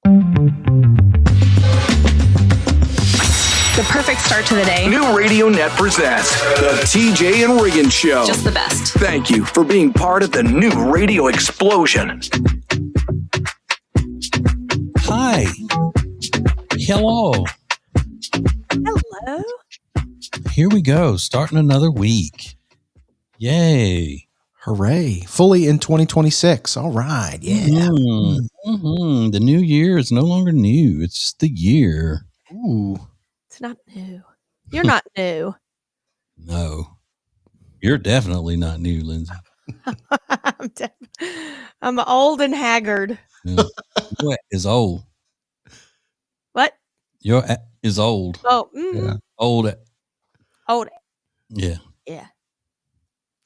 The perfect start to the day. New Radio Net presents the TJ and Riggins Show. Just the best. Thank you for being part of the new radio explosion. Hi. Hello. Hello. Here we go. Starting another week. Yay. Hooray. Fully in 2026. All right. Yeah. Mm-hmm. The new year is no longer new. It's just the year. Ooh. It's not new. You're not new. No. You're definitely not new, Lindsay. I'm old and haggard. Yeah. Your is old. What? Your is old. Oh, Yeah. Old. Old. Yeah. Yeah.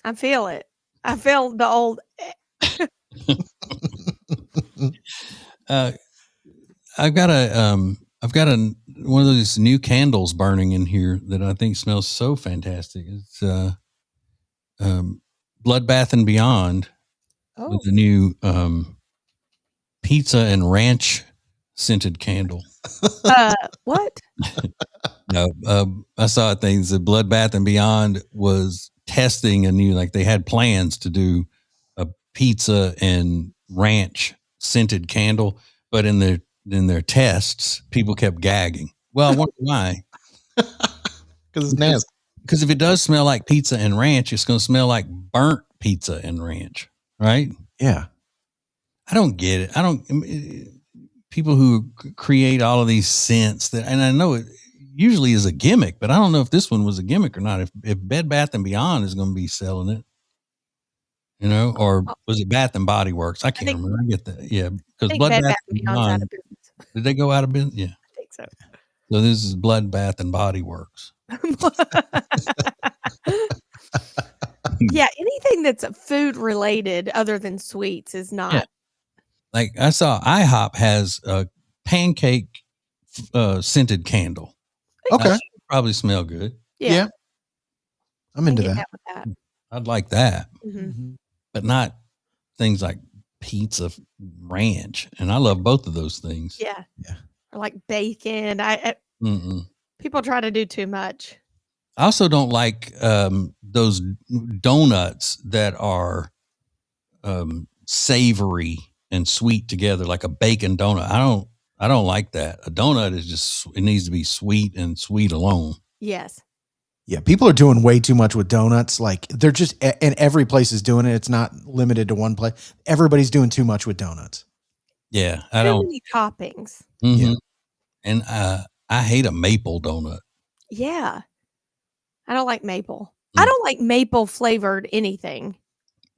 I feel it. I feel the old. I've got one of those new candles burning in here that I think smells so fantastic. It's Blood Bath and Beyond with the new pizza and ranch scented candle. What? No, I saw things that Blood Bath and Beyond was testing a new, like they had plans to do a pizza and ranch scented candle, but in their tests, people kept gagging. Well, I wonder why. Because it's nasty. Because if it does smell like pizza and ranch, it's going to smell like burnt pizza and ranch, right? Yeah. I don't get it. People who create all of these scents that, and I know it usually is a gimmick, but I don't know if this one was a gimmick or not. If Bed Bath and Beyond is going to be selling it, or was it Bath and Body Works? I can't remember. I get that. Yeah. Because Blood Bath and Beyond, did they go out of business? Yeah. I think so. So this is Blood Bath and Body Works. Yeah, anything that's food related other than sweets is not. Yeah. Like I saw IHOP has a pancake scented candle. Okay. Probably smell good. Yeah. I'm into I can that. get with that. I'd like that, Mhm. but not things like pizza ranch. And I love both of those things. Yeah. Yeah. Or like bacon. Mm-mm. People try to do too much. I also don't like those donuts that are savory and sweet together, like a bacon donut. I don't like that. A donut is just, it needs to be sweet and sweet alone. Yes. Yeah. People are doing way too much with donuts. Like they're just, and every place is doing it. It's not limited to one place. Everybody's doing too much with donuts. Yeah. I Too don't. many toppings. Mhm. Yeah. And I hate a maple donut. Yeah. I don't like maple. I don't like maple flavored anything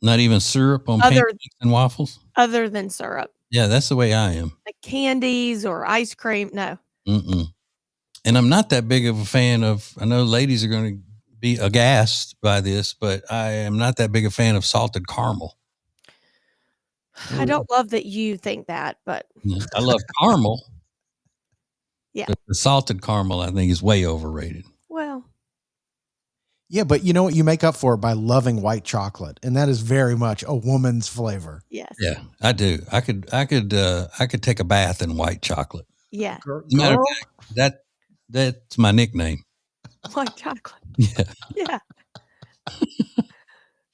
Not even syrup on Other- pancakes and waffles. other than syrup. Yeah, that's the way I am. Like candies or ice cream. No. Mm-mm. And I'm not that big of a fan of, I know ladies are going to be aghast by this, but I am not that big a fan of salted caramel. I don't love that you think that, but I love caramel. Yeah. But the salted caramel, I think, is way overrated. well, Yeah. But you know what? You make up for it by loving white chocolate. And that is very much a woman's flavor. yes. Yeah, I do. I could take a bath in white chocolate. Yeah. Matter of fact, that's my nickname. White chocolate. Yeah. Yeah.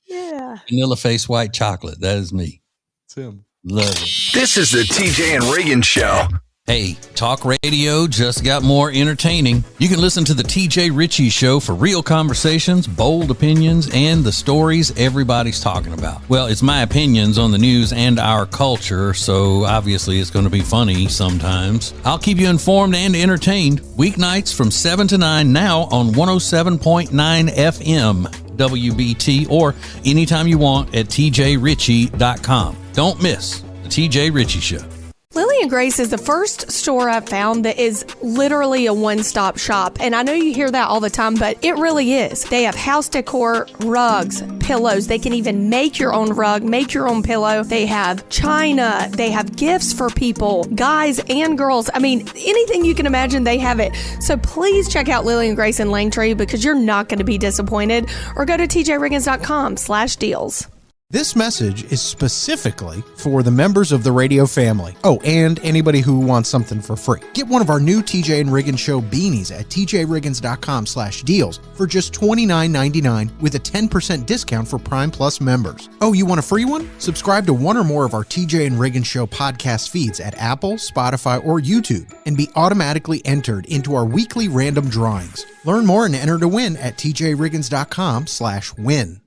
Yeah. Vanilla face white chocolate. That is me. It's him. Love it. This is the TJ and Riggins Show. Hey, talk radio just got more entertaining. You can listen to the TJ Ritchie Show for real conversations, bold opinions, and the stories everybody's talking about. Well, it's my opinions on the news and our culture, so obviously it's going to be funny sometimes. I'll keep you informed and entertained. Weeknights from 7 to 9 now on 107.9 FM WBT or anytime you want at tjritchie.com. Don't miss the TJ Ritchie Show. Lily and Grace is the first store I've found that is literally a one-stop shop. And I know you hear that all the time, but it really is. They have house decor, rugs, pillows. They can even make your own rug, make your own pillow. They have china. They have gifts for people, guys and girls. I mean, anything you can imagine, they have it. So please check out Lily and Grace in Langtree because you're not going to be disappointed. Or go to tjriggins.com/deals. This message is specifically for the members of the radio family. Oh, and anybody who wants something for free. Get one of our new TJ and Riggins Show beanies at tjriggins.com/deals for just $29.99 with a 10% discount for Prime Plus members. Oh, you want a free one? Subscribe to one or more of our TJ and Riggins Show podcast feeds at Apple, Spotify, or YouTube and be automatically entered into our weekly random drawings. Learn more and enter to win at tjriggins.com/win.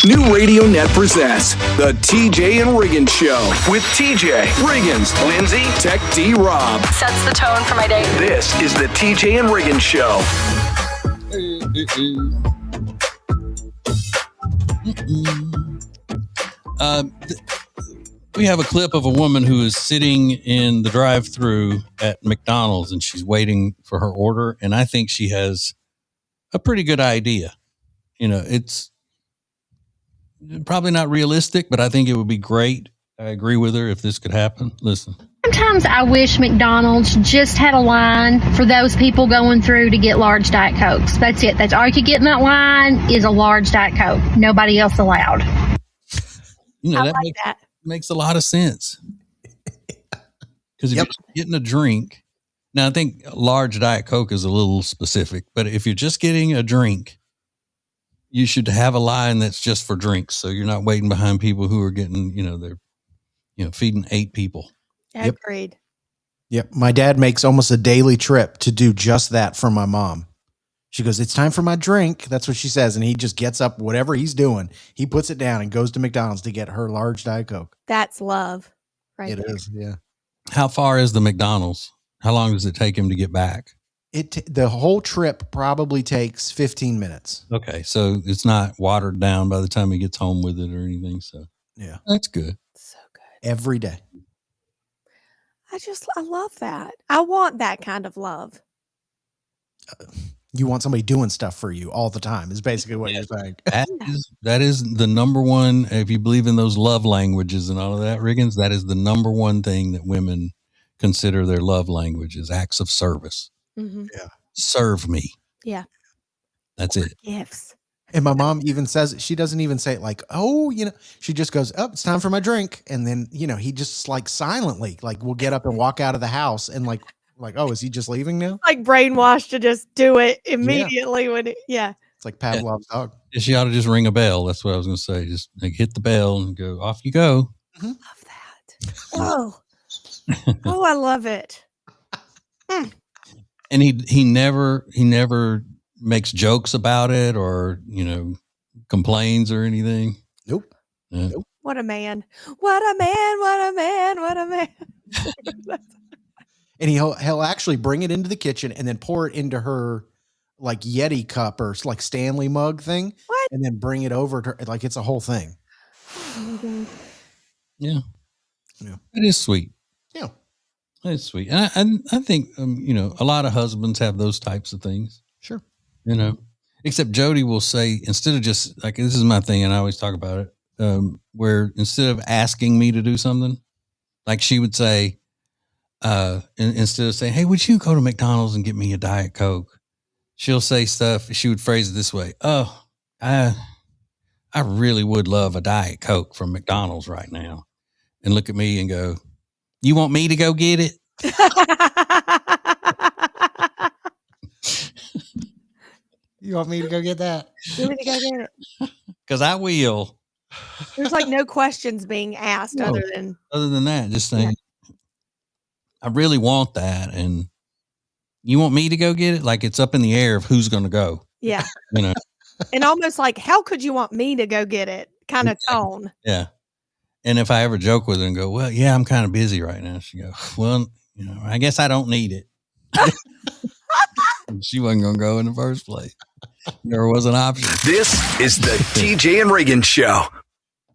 New Radio Net presents the TJ and Riggins Show with TJ, Riggins, Lindsay, Tech D, Rob. Sets the tone for my day. This is the TJ and Riggins Show. We have a clip of a woman who is sitting in the drive-thru at McDonald's and she's waiting for her order. And I think she has a pretty good idea. You know, it's probably not realistic, but I think it would be great. I agree with her if this could happen. Listen. Sometimes I wish McDonald's just had a line for those people going through to get large Diet Cokes. That's it. That's all you could get in that line is a large Diet Coke. Nobody else allowed. You know, that makes a lot of sense. Because if you're getting a drink, now I think a large Diet Coke is a little specific, but if you're just getting a drink, you should have a line that's just for drinks. So you're not waiting behind people who are getting, they're, feeding 8 people. Agreed. Yep. My dad makes almost a daily trip to do just that for my mom. She goes, "It's time for my drink." That's what she says. And he just gets up, whatever he's doing, he puts it down and goes to McDonald's to get her large Diet Coke. That's love. Right. It there. is. Yeah. How far is the McDonald's? How long does it take him to get back? The whole trip probably takes 15 minutes. Okay. So it's not watered down by the time he gets home with it or anything. So yeah, that's good. So good. Every day. I love that. I want that kind of love. You want somebody doing stuff for you all the time is basically what you're saying. That is the number one, if you believe in those love languages and all of that, Riggins, that is the number one thing that women consider their love language is acts of service. Mm-hmm. Yeah. Serve me. Yeah. That's it. Gifts. And my mom even says, she doesn't even say it like, "Oh, she just goes, "Oh, it's time for my drink." And then, he just like silently, like we'll get up and walk out of the house and like, "Oh, is he just leaving now?" Like brainwashed to just do it immediately when It's like Pavlov's dog. Yeah, she ought to just ring a bell. That's what I was going to say. Just like hit the bell and go, off you go. Mm-hmm. Love that. Oh, I love it. And he never makes jokes about it or, complains or anything. Nope. Yeah. Nope. What a man. What a man. What a man. What a man. And he'll actually bring it into the kitchen and then pour it into her like Yeti cup or like Stanley mug thing. What? And then bring it over to her. Like it's a whole thing. Yeah. Yeah. It is sweet. Yeah. It's sweet. And I think, a lot of husbands have those types of things. Sure. Except Jody will say, instead of just like, this is my thing. And I always talk about it, where instead of asking me to do something, like she would say, instead of saying, "Hey, would you go to McDonald's and get me a Diet Coke?" She'll say stuff. She would phrase it this way: "Oh, I really would love a Diet Coke from McDonald's right now," and look at me and go, "You want me to go get it?" You want me to go get that? You want me to go get it? Because I will. There's like no questions being asked other than that, just saying, I really want that. And you want me to go get it? Like it's up in the air of who's going to go. yeah. And almost like, how could you want me to go get it kind of tone? Yeah. And if I ever joke with her and go, "Well, yeah, I'm kind of busy right now," she go, "Well, I guess I don't need it." She wasn't going to go in the first place. There was an option. This is the TJ and Riggins Show.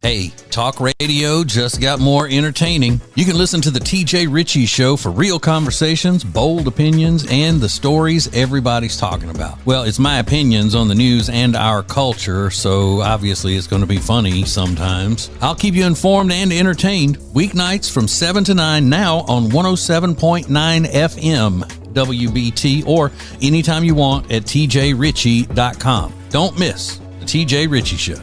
Hey, talk radio just got more entertaining. You can listen to the TJ Riggins Show for real conversations, bold opinions, and the stories everybody's talking about. Well, it's my opinions on the news and our culture, so obviously it's going to be funny sometimes. I'll keep you informed and entertained. Weeknights from 7 to 9 now on 107.9 FM. WBT, or anytime you want at tjritchie.com. Don't miss the TJ Ritchie Show.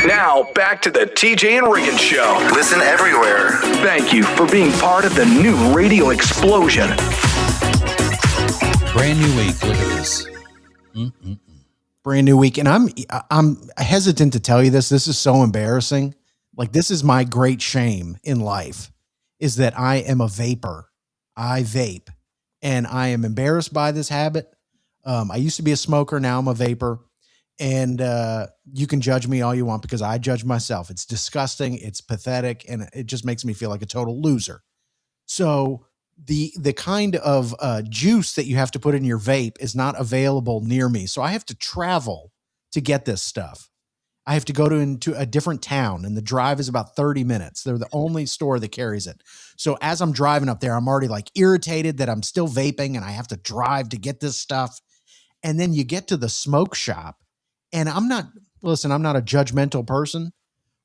Now, back to the TJ and Riggins Show. Listen everywhere. Thank you for being part of the new radio explosion. Brand new week. Look at this. Brand new week. And I'm hesitant to tell you this. This is so embarrassing. Like, this is my great shame in life, is that I am a vapor. I vape. And I am embarrassed by this habit. I used to be a smoker. Now I'm a vapor. And you can judge me all you want because I judge myself. It's disgusting. It's pathetic. And it just makes me feel like a total loser. So the kind of juice that you have to put in your vape is not available near me. So I have to travel to get this stuff. I have to go into a different town, and the drive is about 30 minutes. They're the only store that carries it. So as I'm driving up there, I'm already like irritated that I'm still vaping and I have to drive to get this stuff. And then you get to the smoke shop, and I'm not a judgmental person,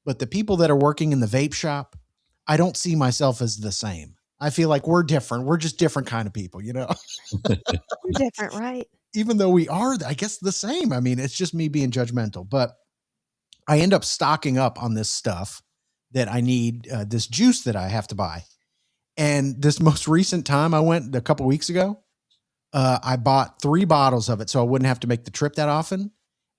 but the people that are working in the vape shop, I don't see myself as the same. I feel like we're different. We're just different kind of people, you know? We're different, right? Even though we are, I guess, the same. I mean, it's just me being judgmental, but I end up stocking up on this stuff that I need, this juice that I have to buy. And this most recent time I went a couple weeks ago, I bought 3 bottles of it so I wouldn't have to make the trip that often.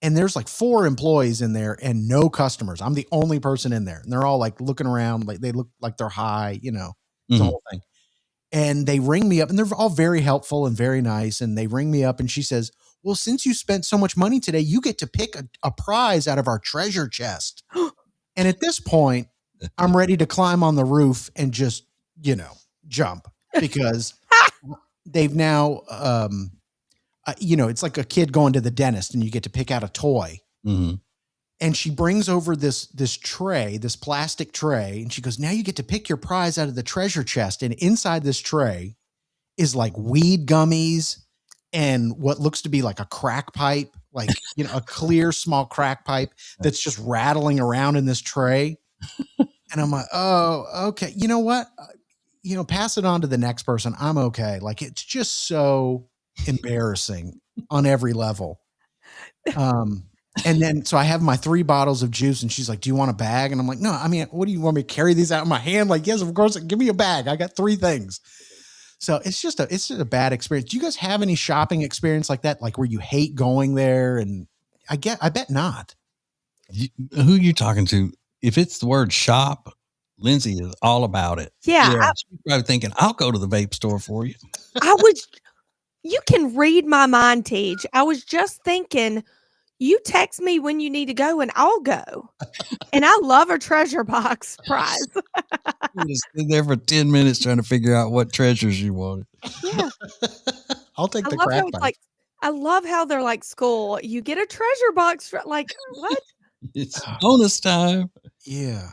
And there's like 4 employees in there and no customers. I'm the only person in there. And they're all like looking around, like they look like they're high, you know, the whole thing. And they ring me up, and they're all very helpful and very nice. And they ring me up, and she says, well, since you spent so much money today, you get to pick a prize out of our treasure chest. And at this point, I'm ready to climb on the roof and just, you know, jump, because they've now, you know, it's like a kid going to the dentist and you get to pick out a toy. Mm-hmm. And she brings over this tray, this plastic tray. And she goes, now you get to pick your prize out of the treasure chest. And inside this tray is like weed gummies and what looks to be like a crack pipe, like, you know, a clear small crack pipe that's just rattling around in this tray. And I'm like, oh, okay. You know what? You know, pass it on to the next person. I'm okay. Like, it's just so embarrassing on every level. And then, so I have my 3 bottles of juice, and she's like, do you want a bag? And I'm like, no, I mean, what do you want me to carry these out in my hand? Like, yes, of course. Give me a bag. I got 3 things. So it's just a bad experience. Do you guys have any shopping experience like that? Like where you hate going there? And I bet not. Who you talking to? If it's the word shop, Lindsay is all about it. Yeah. She's probably thinking, I'll go to the vape store for you. You can read my mind, Tej. I was just thinking, you text me when you need to go and I'll go. And I love a treasure box prize. You just sit there for 10 minutes trying to figure out what treasures you wanted. Yeah. I'll take the crack pipe. Like, I love how they're like school. You get a treasure box. Like, what? It's bonus time. Yeah.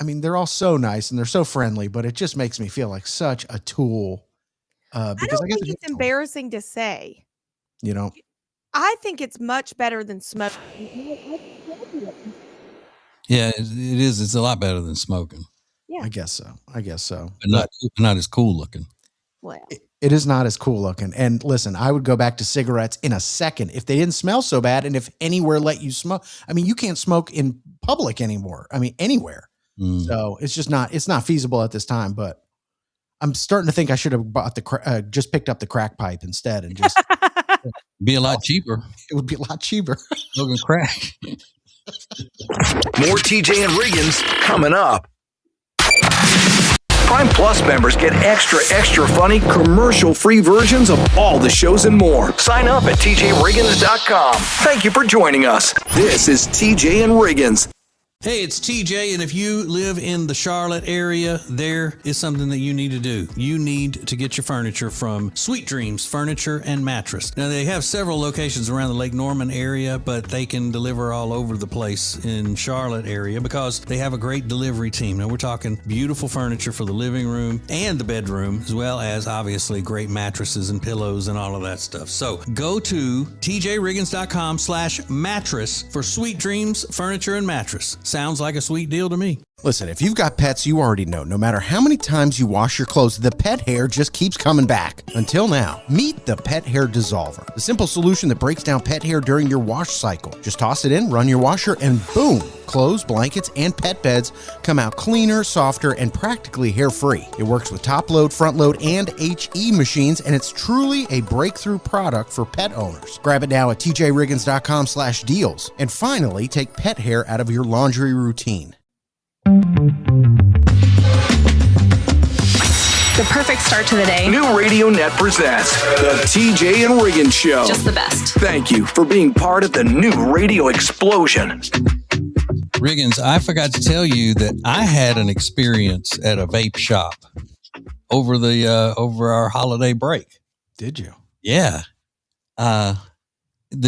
I mean, they're all so nice and they're so friendly, but it just makes me feel like such a tool. Because I think it's embarrassing to say. You know, I think it's much better than smoking. Yeah, it is. It's a lot better than smoking. Yeah, I guess so. But not as cool looking. Well, it is not as cool looking. And listen, I would go back to cigarettes in a second if they didn't smell so bad, and if anywhere let you smoke. I mean, you can't smoke in public anymore. I mean, anywhere. So it's just not. It's not feasible at this time. But I'm starting to think I should have bought just picked up the crack pipe instead, and just be a lot cheaper. It would be a lot cheaper. Smoking crack. More TJ and Riggins coming up. Prime Plus members get extra funny commercial-free versions of all the shows and more. Sign up at tjriggins.com. Thank you for joining us. This is TJ and Riggins. Hey, it's TJ, and if you live in the Charlotte area, there is something that you need to do. You need to get your furniture from Sweet Dreams Furniture and Mattress. Now, they have several locations around the Lake Norman area, but they can deliver all over the place in Charlotte area because they have a great delivery team. Now, we're talking beautiful furniture for the living room and the bedroom, as well as, obviously, great mattresses and pillows and all of that stuff. So, go to tjriggins.com/mattress for Sweet Dreams Furniture and Mattress. Sounds like a sweet deal to me. Listen, if you've got pets, you already know, no matter how many times you wash your clothes, the pet hair just keeps coming back. Until now, meet the Pet Hair Dissolver, the simple solution that breaks down pet hair during your wash cycle. Just toss it in, run your washer, and boom, clothes, blankets, and pet beds come out cleaner, softer, and practically hair-free. It works with top load, front load, and HE machines, and it's truly a breakthrough product for pet owners. Grab it now at tjriggins.com/deals. And finally, take pet hair out of your laundry routine. The perfect start to the day. New Radio Net presents the TJ and Riggins Show. Just the best. Thank you for being part of the new radio explosion. Riggins, I forgot to tell you that I had an experience at a vape shop over our holiday break. Did you? Yeah. The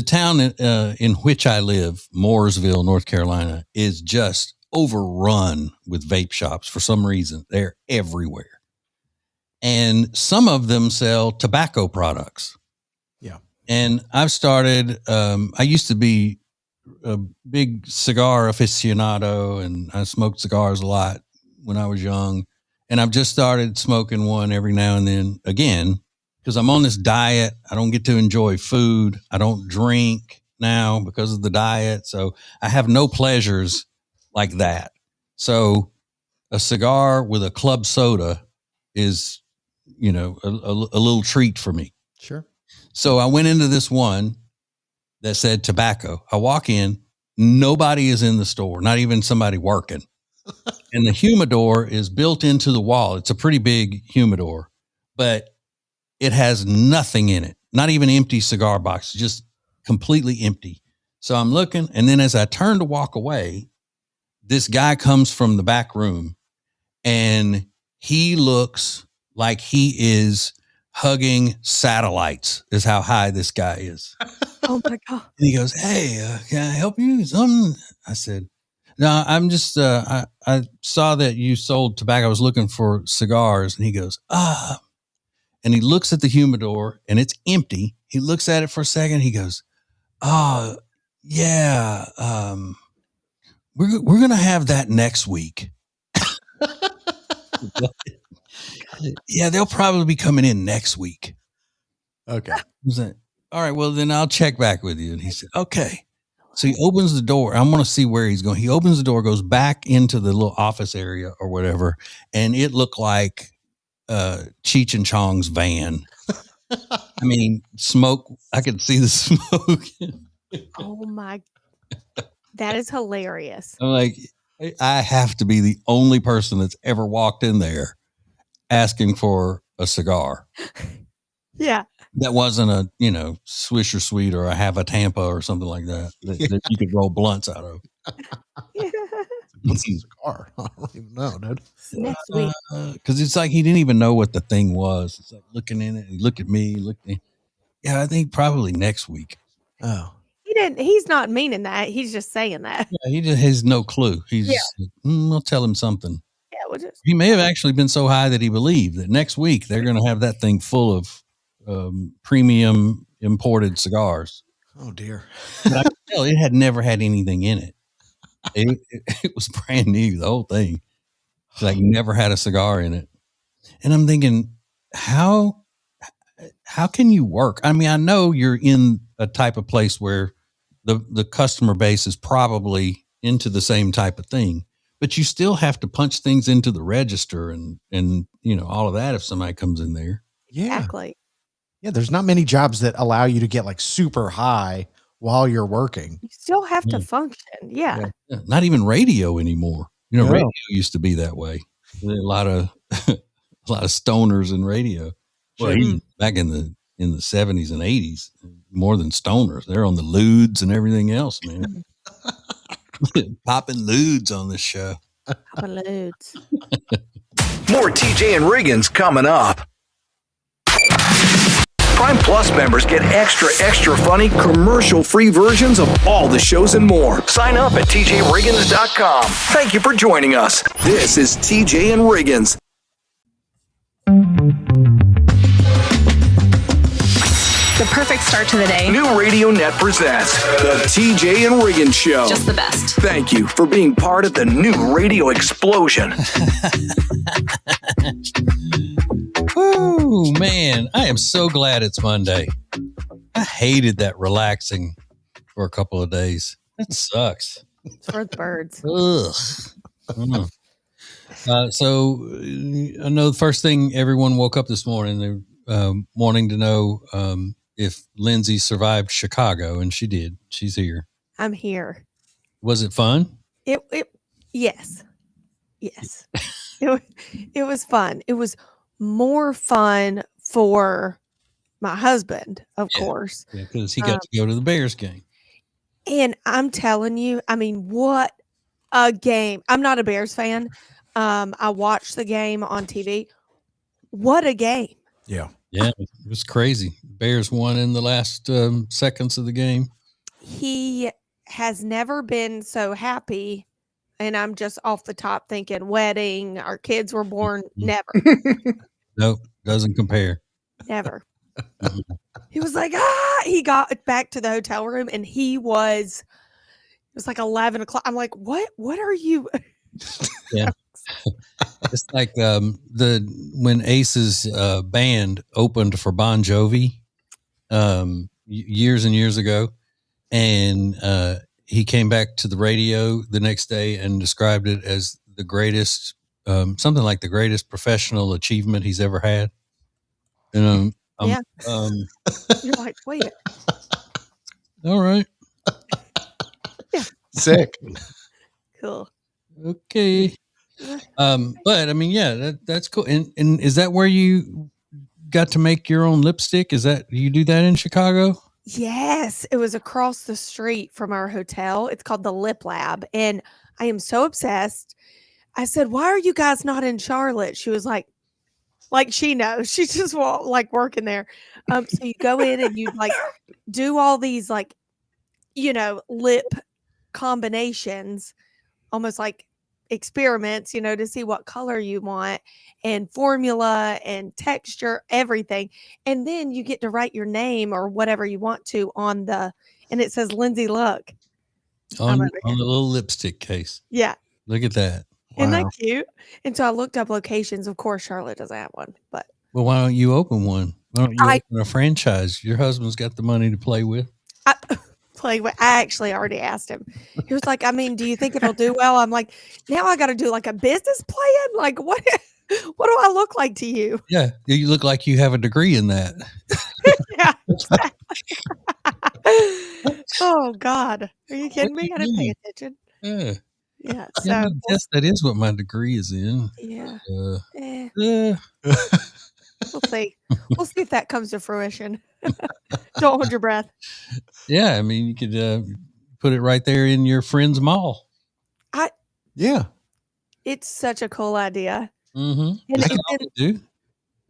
town in which I live, Mooresville, North Carolina, is just overrun with vape shops for some reason. They're everywhere. And some of them sell tobacco products. Yeah. And I've started, I used to be a big cigar aficionado, and I smoked cigars a lot when I was young. And I've just started smoking one every now and then again, because I'm on this diet. I don't get to enjoy food. I don't drink now because of the diet. So I have no pleasures like that. So a cigar with a club soda is, a little treat for me. Sure. So I went into this one that said tobacco. I walk in, nobody is in the store, not even somebody working. And the humidor is built into the wall. It's a pretty big humidor, but it has nothing in it, not even empty cigar box, just completely empty. So I'm looking, and then as I turn to walk away, this guy comes from the back room, and he looks like he is hugging satellites, is how high this guy is. Oh my God. And he goes, "Hey, can I help you with something?" I said, "No, I'm just, I saw that you sold tobacco. I was looking for cigars." And he goes, and he looks at the humidor, and it's empty. He looks at it for a second. He goes, "Oh, yeah, we're going to have that next week." Yeah, they'll probably be coming in next week. Okay. I was like, "All right, well, then I'll check back with you." And he said, "Okay." So he opens the door. I want to see where he's going. He opens the door, goes back into the little office area or whatever, and it looked like Cheech and Chong's van. I mean, smoke. I could see the smoke. Oh my. That is hilarious. I'm like, I have to be the only person that's ever walked in there asking for a cigar. Yeah. That wasn't a, Swisher Sweet or a Have a Tampa or something like that that you could roll blunts out of. What's a cigar? I don't even know, dude. Next week. Because it's like he didn't even know what the thing was. It's like looking in it. He looked at me. Yeah, I think probably next week. Oh. He's not meaning that. He's just saying that. Yeah, he just has no clue. He's I'll tell him something. Yeah, he may have actually been so high that he believed that next week they're going to have that thing full of premium imported cigars. Oh dear. But I could tell it had never had anything in it. It was brand new, the whole thing. It's like never had a cigar in it. And I'm thinking, how can you work? I mean, I know you're in a type of place where the customer base is probably into the same type of thing, but you still have to punch things into the register and all of that if somebody comes in there. Yeah. Exactly. Yeah, there's not many jobs that allow you to get like super high while you're working. You still have to function. Yeah. Yeah. Not even radio anymore. No. Radio used to be that way. There were a lot of stoners in radio. Well, back in the 70s and 80s, more than stoners. They're on the lewds and everything else, man. Popping lewds on this show. Popping lewds. More TJ and Riggins coming up. Prime Plus members get extra funny, commercial-free versions of all the shows and more. Sign up at tjriggins.com. Thank you for joining us. This is TJ and Riggins. The perfect start to the day. New Radio Net presents the TJ and Riggins Show. Just the best. Thank you for being part of the new radio explosion. Woo, man. I am so glad it's Monday. I hated that relaxing for a couple of days. That sucks. It's for the birds. Ugh. So I know the first thing everyone woke up this morning, they're wanting to know if Lindsay survived Chicago, and she did. She's here. I'm here. Was it fun? Yes. It was fun. It was more fun for my husband, of course. Yeah, because he got to go to the Bears game. And I'm telling you, I mean, what a game. I'm not a Bears fan. I watched the game on TV. What a game. Yeah. Yeah, it was crazy. Bears won in the last seconds of the game. He has never been so happy. And I'm just off the top thinking wedding, our kids were born. Never. Nope, doesn't compare. Never. He was like, he got back to the hotel room and it was like 11 o'clock. I'm like, what are you? Yeah. It's like when Ace's band opened for Bon Jovi years and years ago, and he came back to the radio the next day and described it as the greatest, something like the greatest professional achievement he's ever had. And yeah. You're like, wait. All right. Yeah. Sick. Cool. Okay. But I mean, yeah, that's cool. And is that where you got to make your own lipstick? You do that in Chicago? Yes, it was across the street from our hotel. It's called the Lip Lab, and I am so obsessed. I said, "Why are you guys not in Charlotte?" She was like she knows. She's just working there. So you go in and you do all these lip combinations, almost like experiments, to see what color you want and formula and texture, everything. And then you get to write your name or whatever you want to and it says Lindsay Look on the little lipstick case. Yeah. Look at that. Wow. Isn't that cute? And so I looked up locations. Of course, Charlotte doesn't have one, but. Well, why don't you open one? Why don't you open a franchise? Your husband's got the money to play with. I actually already asked him. He was like, I mean, do you think it'll do well? I'm like, now I got to do a business plan. Like, what do I look like to you? Yeah. You look like you have a degree in that. Yeah. Oh God. Are you kidding me? I didn't pay attention. Yeah. Yeah. So yes, that is what my degree is in. Yeah. We'll see. We'll see if that comes to fruition. Don't hold your breath. Yeah, I mean, you could put it right there in your friend's mall. Yeah. It's such a cool idea. Mm-hmm. Is that all they do?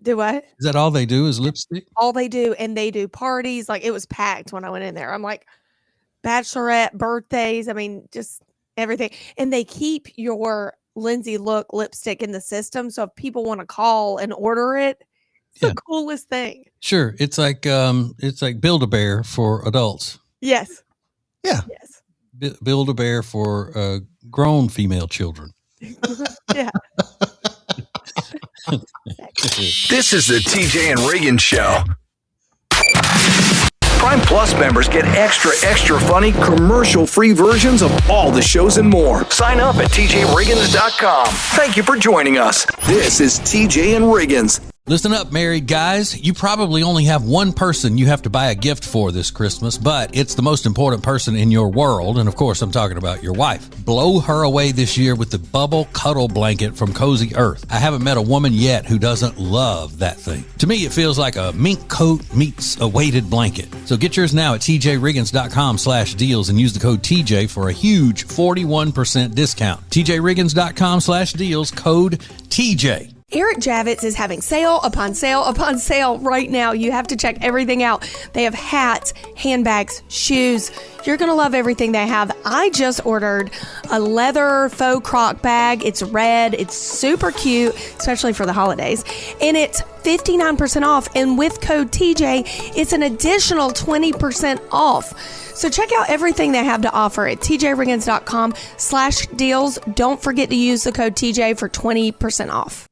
Do what? Is that all they do is lipstick? All they do, and they do parties. It was packed when I went in there. I'm like, bachelorette, birthdays. I mean, just everything. And they keep your Lindsay Look lipstick in the system. So if people want to call and order it, it's the coolest thing. Sure. It's like Build-A-Bear for adults. Yes. Yeah. Yes. Build-A-Bear for grown female children. Yeah. This is the TJ and Riggins Show. Prime Plus members get extra funny, commercial-free versions of all the shows and more. Sign up at TJRiggins.com. Thank you for joining us. This is TJ and Riggins. Listen up, married guys. You probably only have one person you have to buy a gift for this Christmas, but it's the most important person in your world. And of course, I'm talking about your wife. Blow her away this year with the Bubble Cuddle Blanket from Cozy Earth. I haven't met a woman yet who doesn't love that thing. To me, it feels like a mink coat meets a weighted blanket. So get yours now at tjriggins.com/deals and use the code TJ for a huge 41% discount. tjriggins.com/deals, code TJ. Eric Javits is having sale upon sale upon sale right now. You have to check everything out. They have hats, handbags, shoes. You're going to love everything they have. I just ordered a leather faux croc bag. It's red. It's super cute, especially for the holidays. And it's 59% off. And with code TJ, it's an additional 20% off. So check out everything they have to offer at tjriggins.com/deals. Don't forget to use the code TJ for 20% off.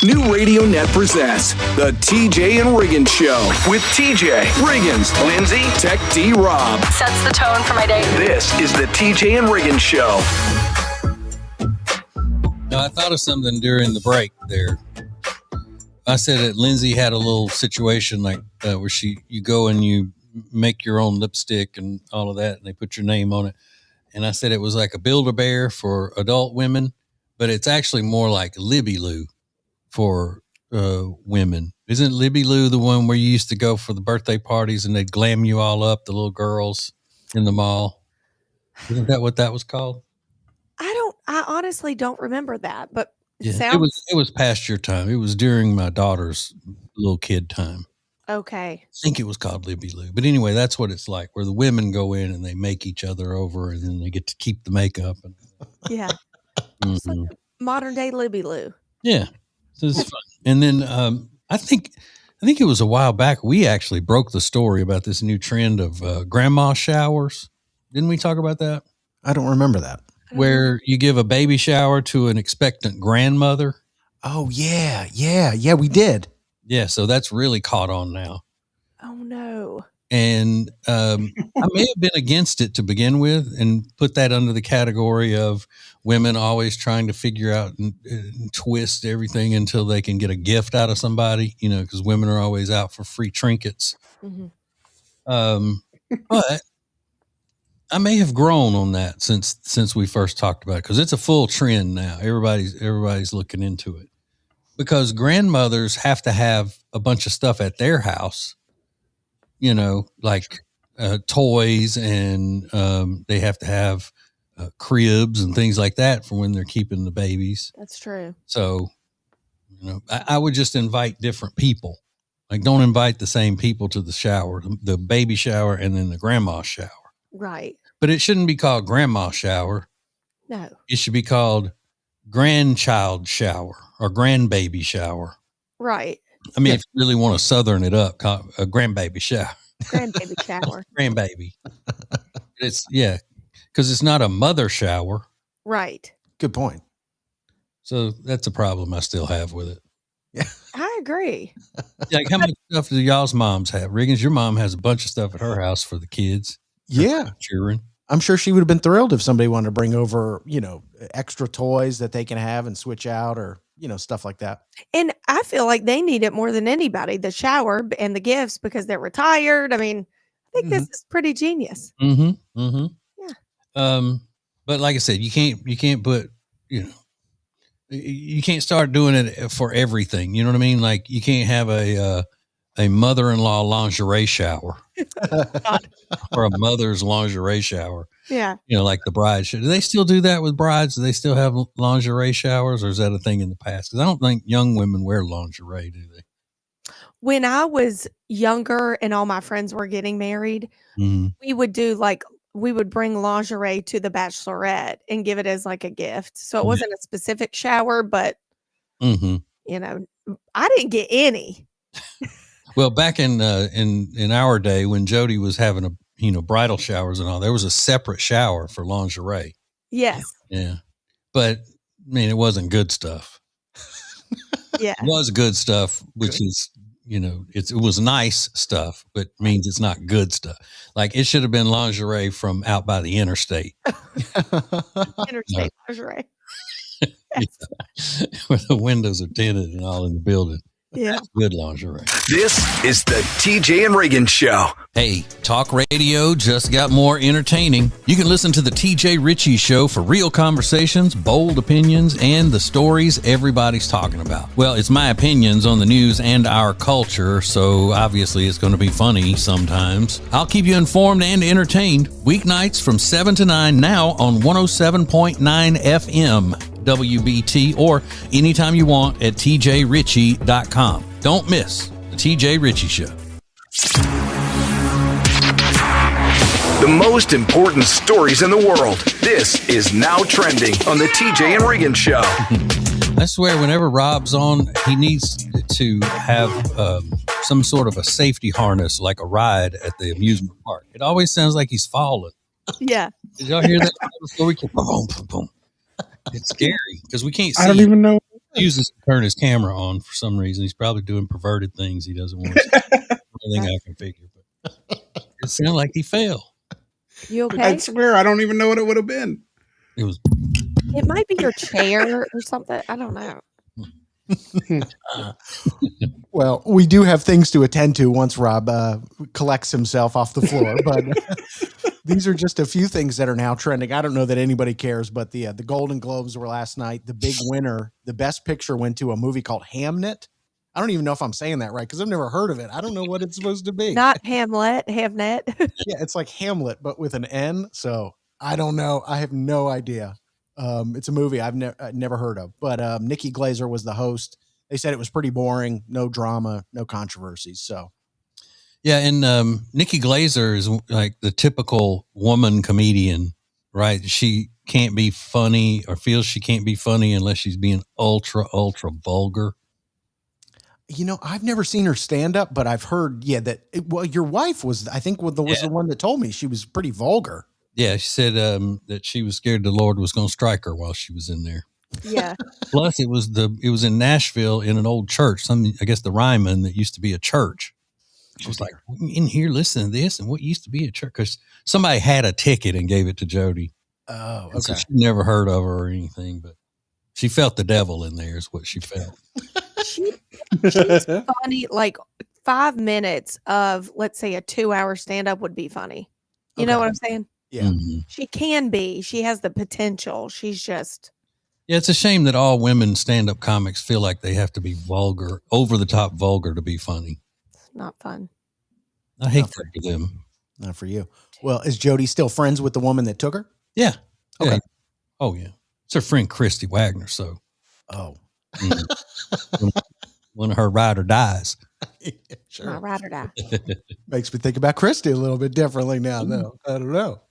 New Radio Net presents the TJ and Riggins Show with TJ Riggins, Lindsay, Tech D Rob. Sets the tone for my day. This is the TJ and Riggins Show. Now, I thought of something during the break there. I said that Lindsay had a little situation like where you go and you make your own lipstick and all of that, and they put your name on it. And I said it was like a Build-A-Bear for adult women, but it's actually more like Libby Lou for women. Isn't Libby Lou the one where you used to go for the birthday parties and they'd glam you all up, the little girls in the mall? Isn't that what that was called? I honestly don't remember that, but Yeah, it was past your time. It was during my daughter's little kid time. Okay. I think it was called Libby Lou. But anyway, that's what it's like, where the women go in and they make each other over and then they get to keep the makeup. And, Yeah. It's like modern day Libby Lou. yeah. So it's fun. And then I think it was a while back, we actually broke the story about this new trend of grandma showers. Didn't we talk about that? I don't remember that. Where you give a baby shower to an expectant grandmother. Oh, yeah, we did. Yeah, so that's really caught on now. Oh, no. And I may have been against it to begin with and put that under the category of women always trying to figure out and twist everything until they can get a gift out of somebody, because women are always out for free trinkets. Mm-hmm. But I may have grown on that since we first talked about it, because it's a full trend now. Everybody's looking into it because grandmothers have to have a bunch of stuff at their house, like toys, and they have to have cribs and things like that for when they're keeping the babies. That's true. So, I would just invite different people. Like, don't invite the same people to the shower, the baby shower, and then the grandma shower. Right. But it shouldn't be called grandma shower. No. It should be called grandchild shower or grandbaby shower. Right. I mean, if you really want to southern it up, call it a grandbaby shower. Grandbaby shower. Grandbaby. Because it's not a mother shower. Right. Good point. So that's a problem I still have with it. Yeah. I agree. Like, how much stuff do y'all's moms have? Riggins, your mom has a bunch of stuff at her house for the kids. Yeah. Children. I'm sure she would have been thrilled if somebody wanted to bring over, extra toys that they can have and switch out or, stuff like that. And I feel like they need it more than anybody, the shower and the gifts, because they're retired. I mean, I think this is pretty genius. Mm-hmm. Mm-hmm. Yeah. But like I said, you can't put, you can't start doing it for everything. You know what I mean? Like, you can't have a mother-in-law lingerie shower or a mother's lingerie shower. Yeah. Like the bride. Do they still do that with brides? Do they still have lingerie showers, or is that a thing in the past? Because I don't think young women wear lingerie, do they? When I was younger and all my friends were getting married, we would do we would bring lingerie to the bachelorette and give it as like a gift. So it wasn't a specific shower, but I didn't get any. Well, back in our day when Jody was having bridal showers and all, there was a separate shower for lingerie. Yes. Yeah. But I mean, it wasn't good stuff. Yeah. It was good stuff, which is, it was nice stuff, but means it's not good stuff. Like, it should have been lingerie from out by the interstate. Interstate lingerie. Where the windows are tinted and all in the building. Yeah. Good lingerie. This is the TJ and Riggins Show. Hey, talk radio just got more entertaining. You can listen to the TJ Ritchie Show for real conversations, bold opinions, and the stories everybody's talking about. Well, it's my opinions on the news and our culture, so obviously it's going to be funny sometimes. I'll keep you informed and entertained weeknights from 7 to 9 now on 107.9 FM WBT or anytime you want at tjritchie.com. Don't miss the TJ Ritchie Show. The most important stories in the world. This is Now Trending on the TJ and Riggins Show. I swear, whenever Rob's on, he needs to have some sort of a safety harness, like a ride at the amusement park. It always sounds like he's falling. Yeah. Did y'all hear that before? We can boom, boom, boom. It's scary because we can't see. I don't even know. He uses to turn his camera on for some reason. He's probably doing perverted things he doesn't want to see. Everything I can figure. But it sounded like he fell. You okay? I swear, I don't even know what it would have been. It was. It might be your chair or something. I don't know. Well, we do have things to attend to once Rob collects himself off the floor, but these are just a few things that are now trending. I don't know that anybody cares, but the Golden Globes were last night. The big winner, the best picture, went to a movie called Hamnet. I don't even know if I'm saying that right because I've never heard of it. I don't know what it's supposed to be. Not Hamlet, Hamnet. Yeah, it's like Hamlet, but with an N. So I don't know. I have no idea. It's a movie I've never heard of, but Nikki Glaser was the host. They said it was pretty boring, no drama, no controversies. So, Yeah, and Nikki Glaser is like the typical woman comedian, right? She can't be funny or feels she can't be funny unless she's being ultra vulgar. You know, I've never seen her stand up, but I've heard, your wife was, I think, was the one that told me she was pretty vulgar. Yeah, she said that she was scared the Lord was going to strike her while she was in there. Yeah. Plus, it was in Nashville in an old church. I guess the Ryman that used to be a church. She was like, in here listening to this and what used to be a church, because somebody had a ticket and gave it to Jody. Oh, okay. So she never heard of her or anything, but she felt the devil in there is what she felt. She's funny. Like 5 minutes of, let's say, a 2-hour stand-up would be funny. You know what I'm saying? Yeah. Mm-hmm. She can be. She has the potential. She's just. Yeah, it's a shame that all women stand-up comics feel like they have to be vulgar, over-the-top vulgar to be funny. It's not fun. I hate that for them. Not for you. Well, is Jody still friends with the woman that took her? Yeah. Okay. Yeah. Oh, yeah. It's her friend Christy Wagner, so. Oh. When her rider dies. Yeah, sure. My ride or die. Makes me think about Christy a little bit differently now, though. I don't know.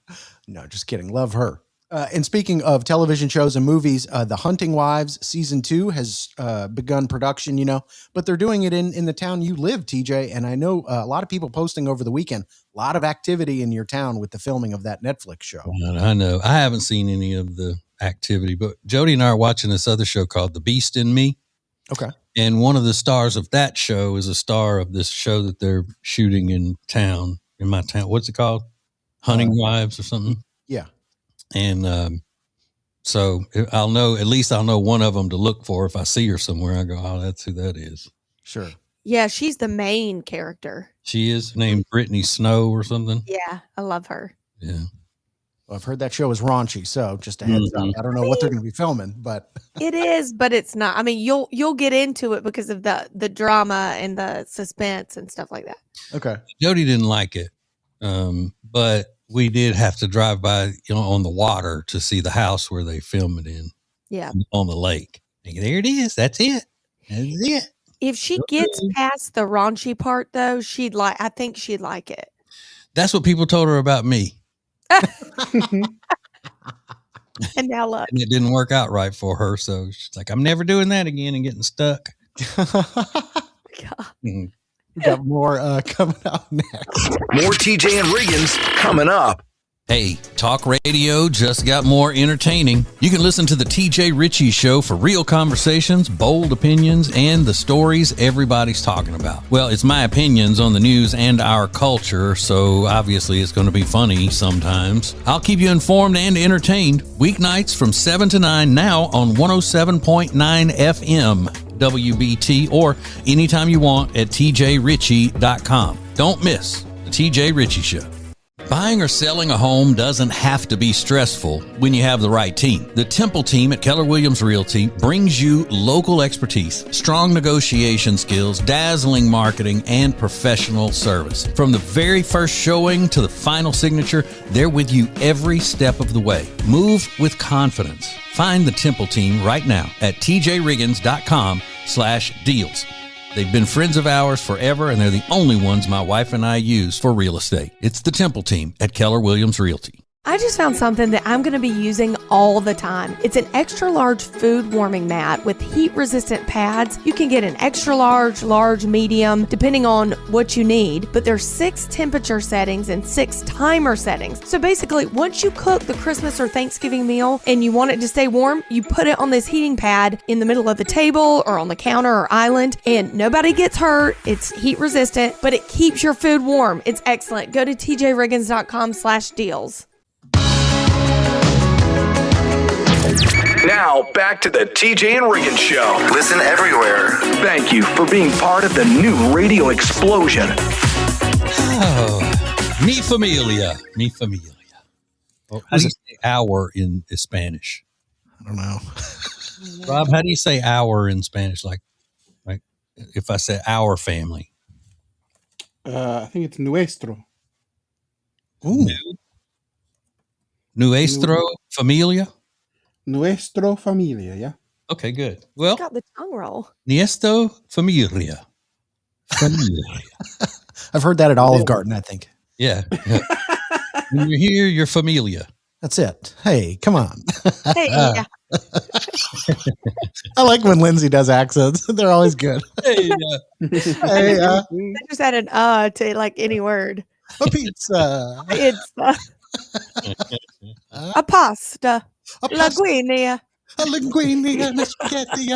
No, just kidding. Love her. And speaking of television shows and movies, The Hunting Wives season 2 has begun production, but they're doing it in the town you live, TJ. And I know a lot of people posting over the weekend, a lot of activity in your town with the filming of that Netflix show. I know. I haven't seen any of the activity, but Jody and I are watching this other show called The Beast in Me. Okay. And one of the stars of that show is a star of this show that they're shooting in my town. What's it called? Hunting Wives or something? Yeah. And so I'll know one of them to look for. If I see her somewhere, I go, oh, that's who that is. Sure. Yeah, she's the main character. She is named Brittany Snow or something. Yeah, I love her. Yeah. Well, I've heard that show is raunchy, so just a heads up. I don't know what they're going to be filming, but It is, but it's not. I mean, you'll get into it because of the drama and the suspense and stuff like that. okay. Jody didn't like it, but we did have to drive by, on the water to see the house where they film it in. Yeah. On the lake. And there it is. That's it. That's it. If she gets past the raunchy part, though, I think she'd like it. That's what people told her about me. And now look. And it didn't work out right for her. So she's like, I'm never doing that again and getting stuck. God. We got more coming up next. More TJ and Riggins coming up. Hey, talk radio just got more entertaining. You can listen to the TJ Ritchie Show for real conversations, bold opinions, and the stories everybody's talking about. Well, it's my opinions on the news and our culture, so obviously it's going to be funny sometimes. I'll keep you informed and entertained weeknights from 7 to 9 now on 107.9 FM WBT, or anytime you want at tjritchie.com. Don't miss the TJ Ritchie Show. Buying or selling a home doesn't have to be stressful when you have the right team. The Temple team at Keller Williams Realty brings you local expertise, strong negotiation skills, dazzling marketing, and professional service. From the very first showing to the final signature, they're with you every step of the way. Move with confidence. Find the Temple team right now at tjriggins.com/deals. They've been friends of ours forever, and they're the only ones my wife and I use for real estate. It's the Temple team at Keller Williams Realty. I just found something that I'm going to be using all the time. It's an extra large food warming mat with heat resistant pads. You can get an extra large, large, medium, depending on what you need, but there's 6 temperature settings and 6 timer settings. So basically, once you cook the Christmas or Thanksgiving meal and you want it to stay warm, you put it on this heating pad in the middle of the table or on the counter or island, and nobody gets hurt. It's heat resistant, but it keeps your food warm. It's excellent. Go to tjriggins.com/deals. Now, back to the TJ and Riggins Show. Listen everywhere. Thank you for being part of the new radio explosion. Oh, mi familia. Mi familia. Well, how do you say hour in Spanish? I don't know. Rob, how do you say hour in Spanish? Like if I say our family. I think it's nuestro. Ooh. Nuestro familia? Nuestro familia, yeah. Okay, good. Well, Got the tongue roll. Nuestro familia. I've heard that at Olive Garden, I think. Yeah. When you're here, you're familia. That's it. Hey, come on. Hey, yeah. I like when Lindsay does accents. They're always good. Hey, Hey, I just add an to like any word. a pizza. It's a pasta. A Linguine. A linguine and a spaghetti.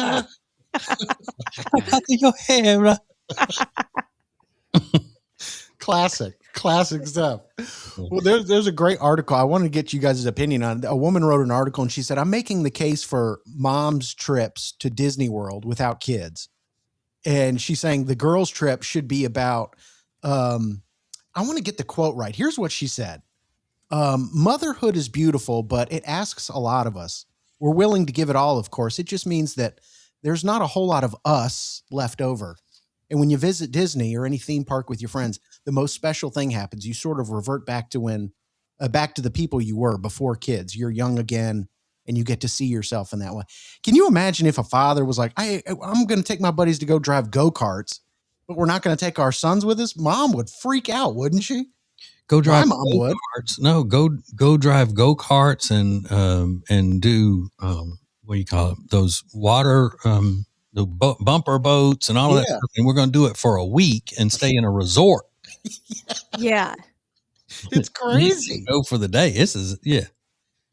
Classic stuff. Well, there's a great article. I wanted to get you guys' opinion on it. A woman wrote an article and she said, I'm making the case for mom's trips to Disney World without kids. And she's saying the girls' trip should be about, I want to get the quote right. Here's what she said. Motherhood is beautiful, but it asks a lot of us. We're willing to give it all, of course. It just means that there's not a whole lot of us left over. And when you visit Disney or any theme park with your friends, the most special thing happens. You sort of revert back to back to the people you were before kids. You're young again, and you get to see yourself in that way. Can you imagine if a father was like, I'm going to take my buddies to go drive go-karts, but we're not going to take our sons with us? Mom would freak out, wouldn't she? Go drive My mom would. go-karts. No, go drive go-karts and do what do you call it? Those water the bumper boats and all of that. And we're going to do it for a week and stay in a resort. Yeah. It's crazy. Go for the day. This is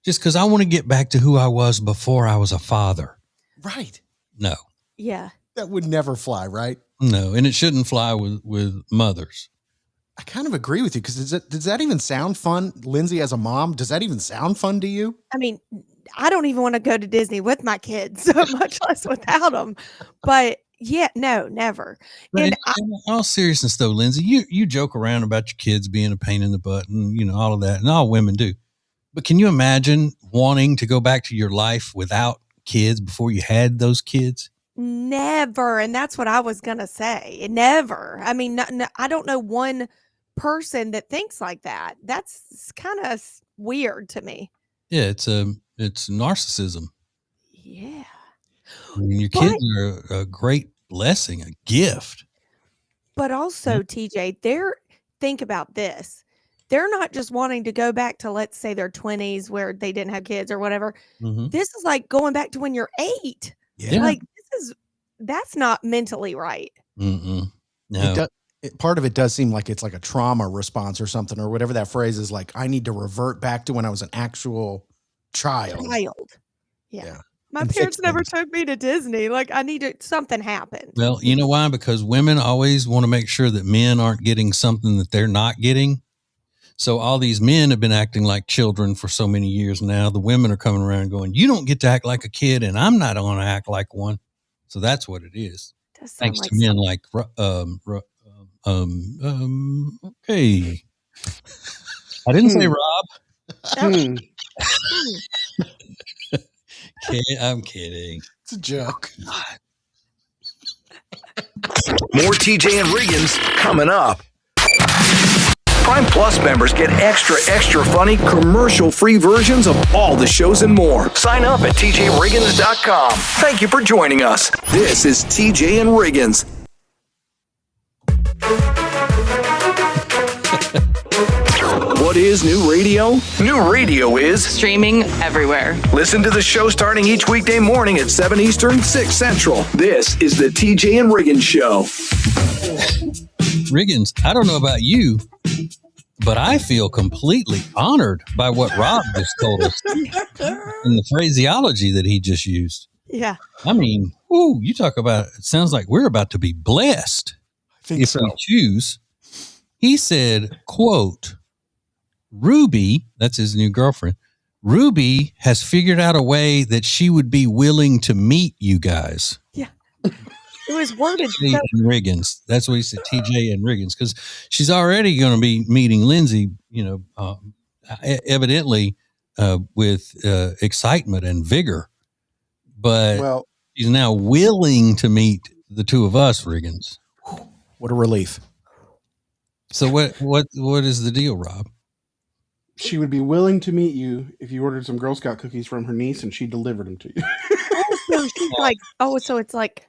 just because I want to get back to who I was before I was a father. Right. No. Yeah. That would never fly, right? No, and it shouldn't fly with mothers. I kind of agree with you because does that even sound fun, Lindsay, as a mom? Does that even sound fun to you? I mean, I don't even want to go to Disney with my kids, so much less without them. But yeah, no, never. And in all seriousness, though, Lindsay, you joke around about your kids being a pain in the butt and all of that, and all women do. But can you imagine wanting to go back to your life without kids before you had those kids? Never. And that's what I was going to say. Never. I mean, I don't know one person that thinks like that. That's kind of weird to me. Yeah, it's narcissism. Yeah. I mean, your kids are a great blessing, a gift. But also, TJ, think about this. They're not just wanting to go back to, let's say, their 20s where they didn't have kids or whatever. Mm-hmm. This is like going back to when you're 8. Yeah. Like that's not mentally right. Mm-mm. No. Part of it does seem like it's like a trauma response or something, or whatever that phrase is. Like, I need to revert back to when I was an actual child. Yeah. My parents never took me to Disney. Like, something happened. Well, you know why? Because women always want to make sure that men aren't getting something that they're not getting. So all these men have been acting like children for so many years now. The women are coming around going, you don't get to act like a kid, and I'm not going to act like one. So that's what it is. Does sound Thanks like to men like, okay. I didn't say Rob. I'm kidding. It's a joke. More TJ and Riggins coming up. Prime Plus members get extra funny commercial-free versions of all the shows and more. Sign up at TJRiggins.com. Thank you for joining us. This is TJ and Riggins. What is new radio? New radio is Streaming everywhere. listen to the show starting each weekday morning at 7 Eastern, 6 Central. This is the TJ and Riggins Show. Riggins, I don't know about you, but I feel completely honored by what Rob just told us and the phraseology that he just used. Yeah. I mean, you talk about it sounds like we're about to be blessed if we choose. He said, quote, Ruby, that's his new girlfriend, Ruby has figured out a way that she would be willing to meet you guys. Yeah. It was worded. TJ and Riggins. That's what he said, TJ and Riggins, because she's already going to be meeting Lindsay, evidently with excitement and vigor. But she's now willing to meet the two of us, Riggins. What a relief. So what is the deal, Rob? She would be willing to meet you if you ordered some Girl Scout cookies from her niece and she delivered them to you. So she's like, so it's like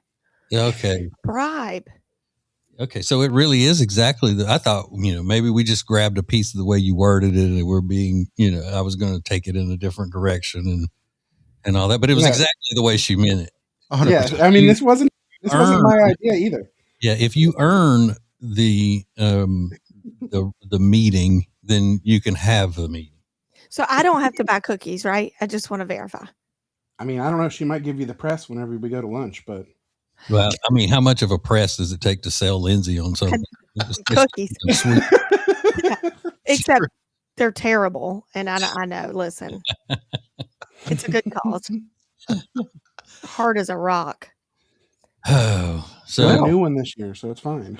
Okay. bribe. Okay, so it really is exactly I thought, maybe we just grabbed a piece of the way you worded it and we're being, I was going to take it in a different direction and all that, but it was exactly the way she meant it. 100%. Yeah, I mean, this wasn't my idea either. Yeah, if you earn the meeting, then you can have the meeting. So I don't have to buy cookies, right? I just want to verify. I mean, I don't know if she might give you the press whenever we go to lunch, but Well, I mean, how much of a press does it take to sell Lindsay on something? Cookies. Sweet. Yeah. Except they're terrible. And I know, listen, it's a good cause. Hard as a rock. Oh, so a new one this year, so it's fine.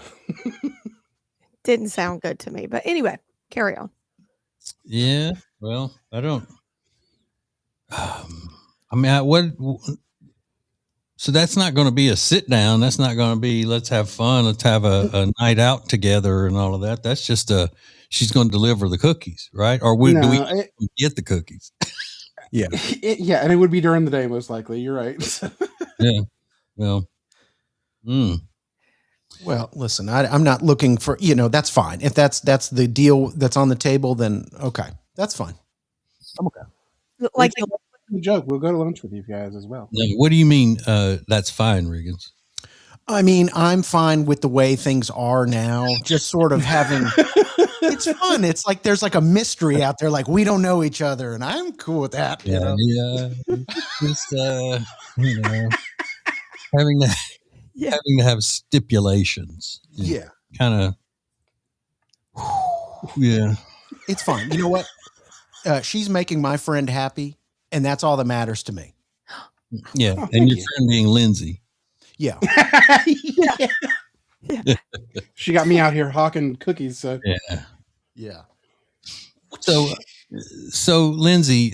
Didn't sound good to me. But anyway, carry on. yeah. Well, I don't. So that's not going to be a sit down. That's not going to be let's have fun. Let's have a night out together and all of that. That's just she's going to deliver the cookies, right? Or do we get the cookies? Yeah. And it would be during the day, most likely. You're right. Yeah. Well. Well, listen, I'm not looking for, that's fine. If that's the deal that's on the table, then okay, that's fine. I'm okay. Like the joke, we'll go to lunch with you guys as well. No, what do you mean? That's fine, Riggins. I mean, I'm fine with the way things are now. Just sort of having, it's fun. It's like there's like a mystery out there, like we don't know each other, and I'm cool with that. Yeah, just having to have stipulations. Yeah, kind of. Yeah, it's fine. You know what? She's making my friend happy, and that's all that matters to me. Yeah, and your friend being Lindsay. Yeah. yeah. She got me out here hawking cookies. So. Yeah. So Lindsay,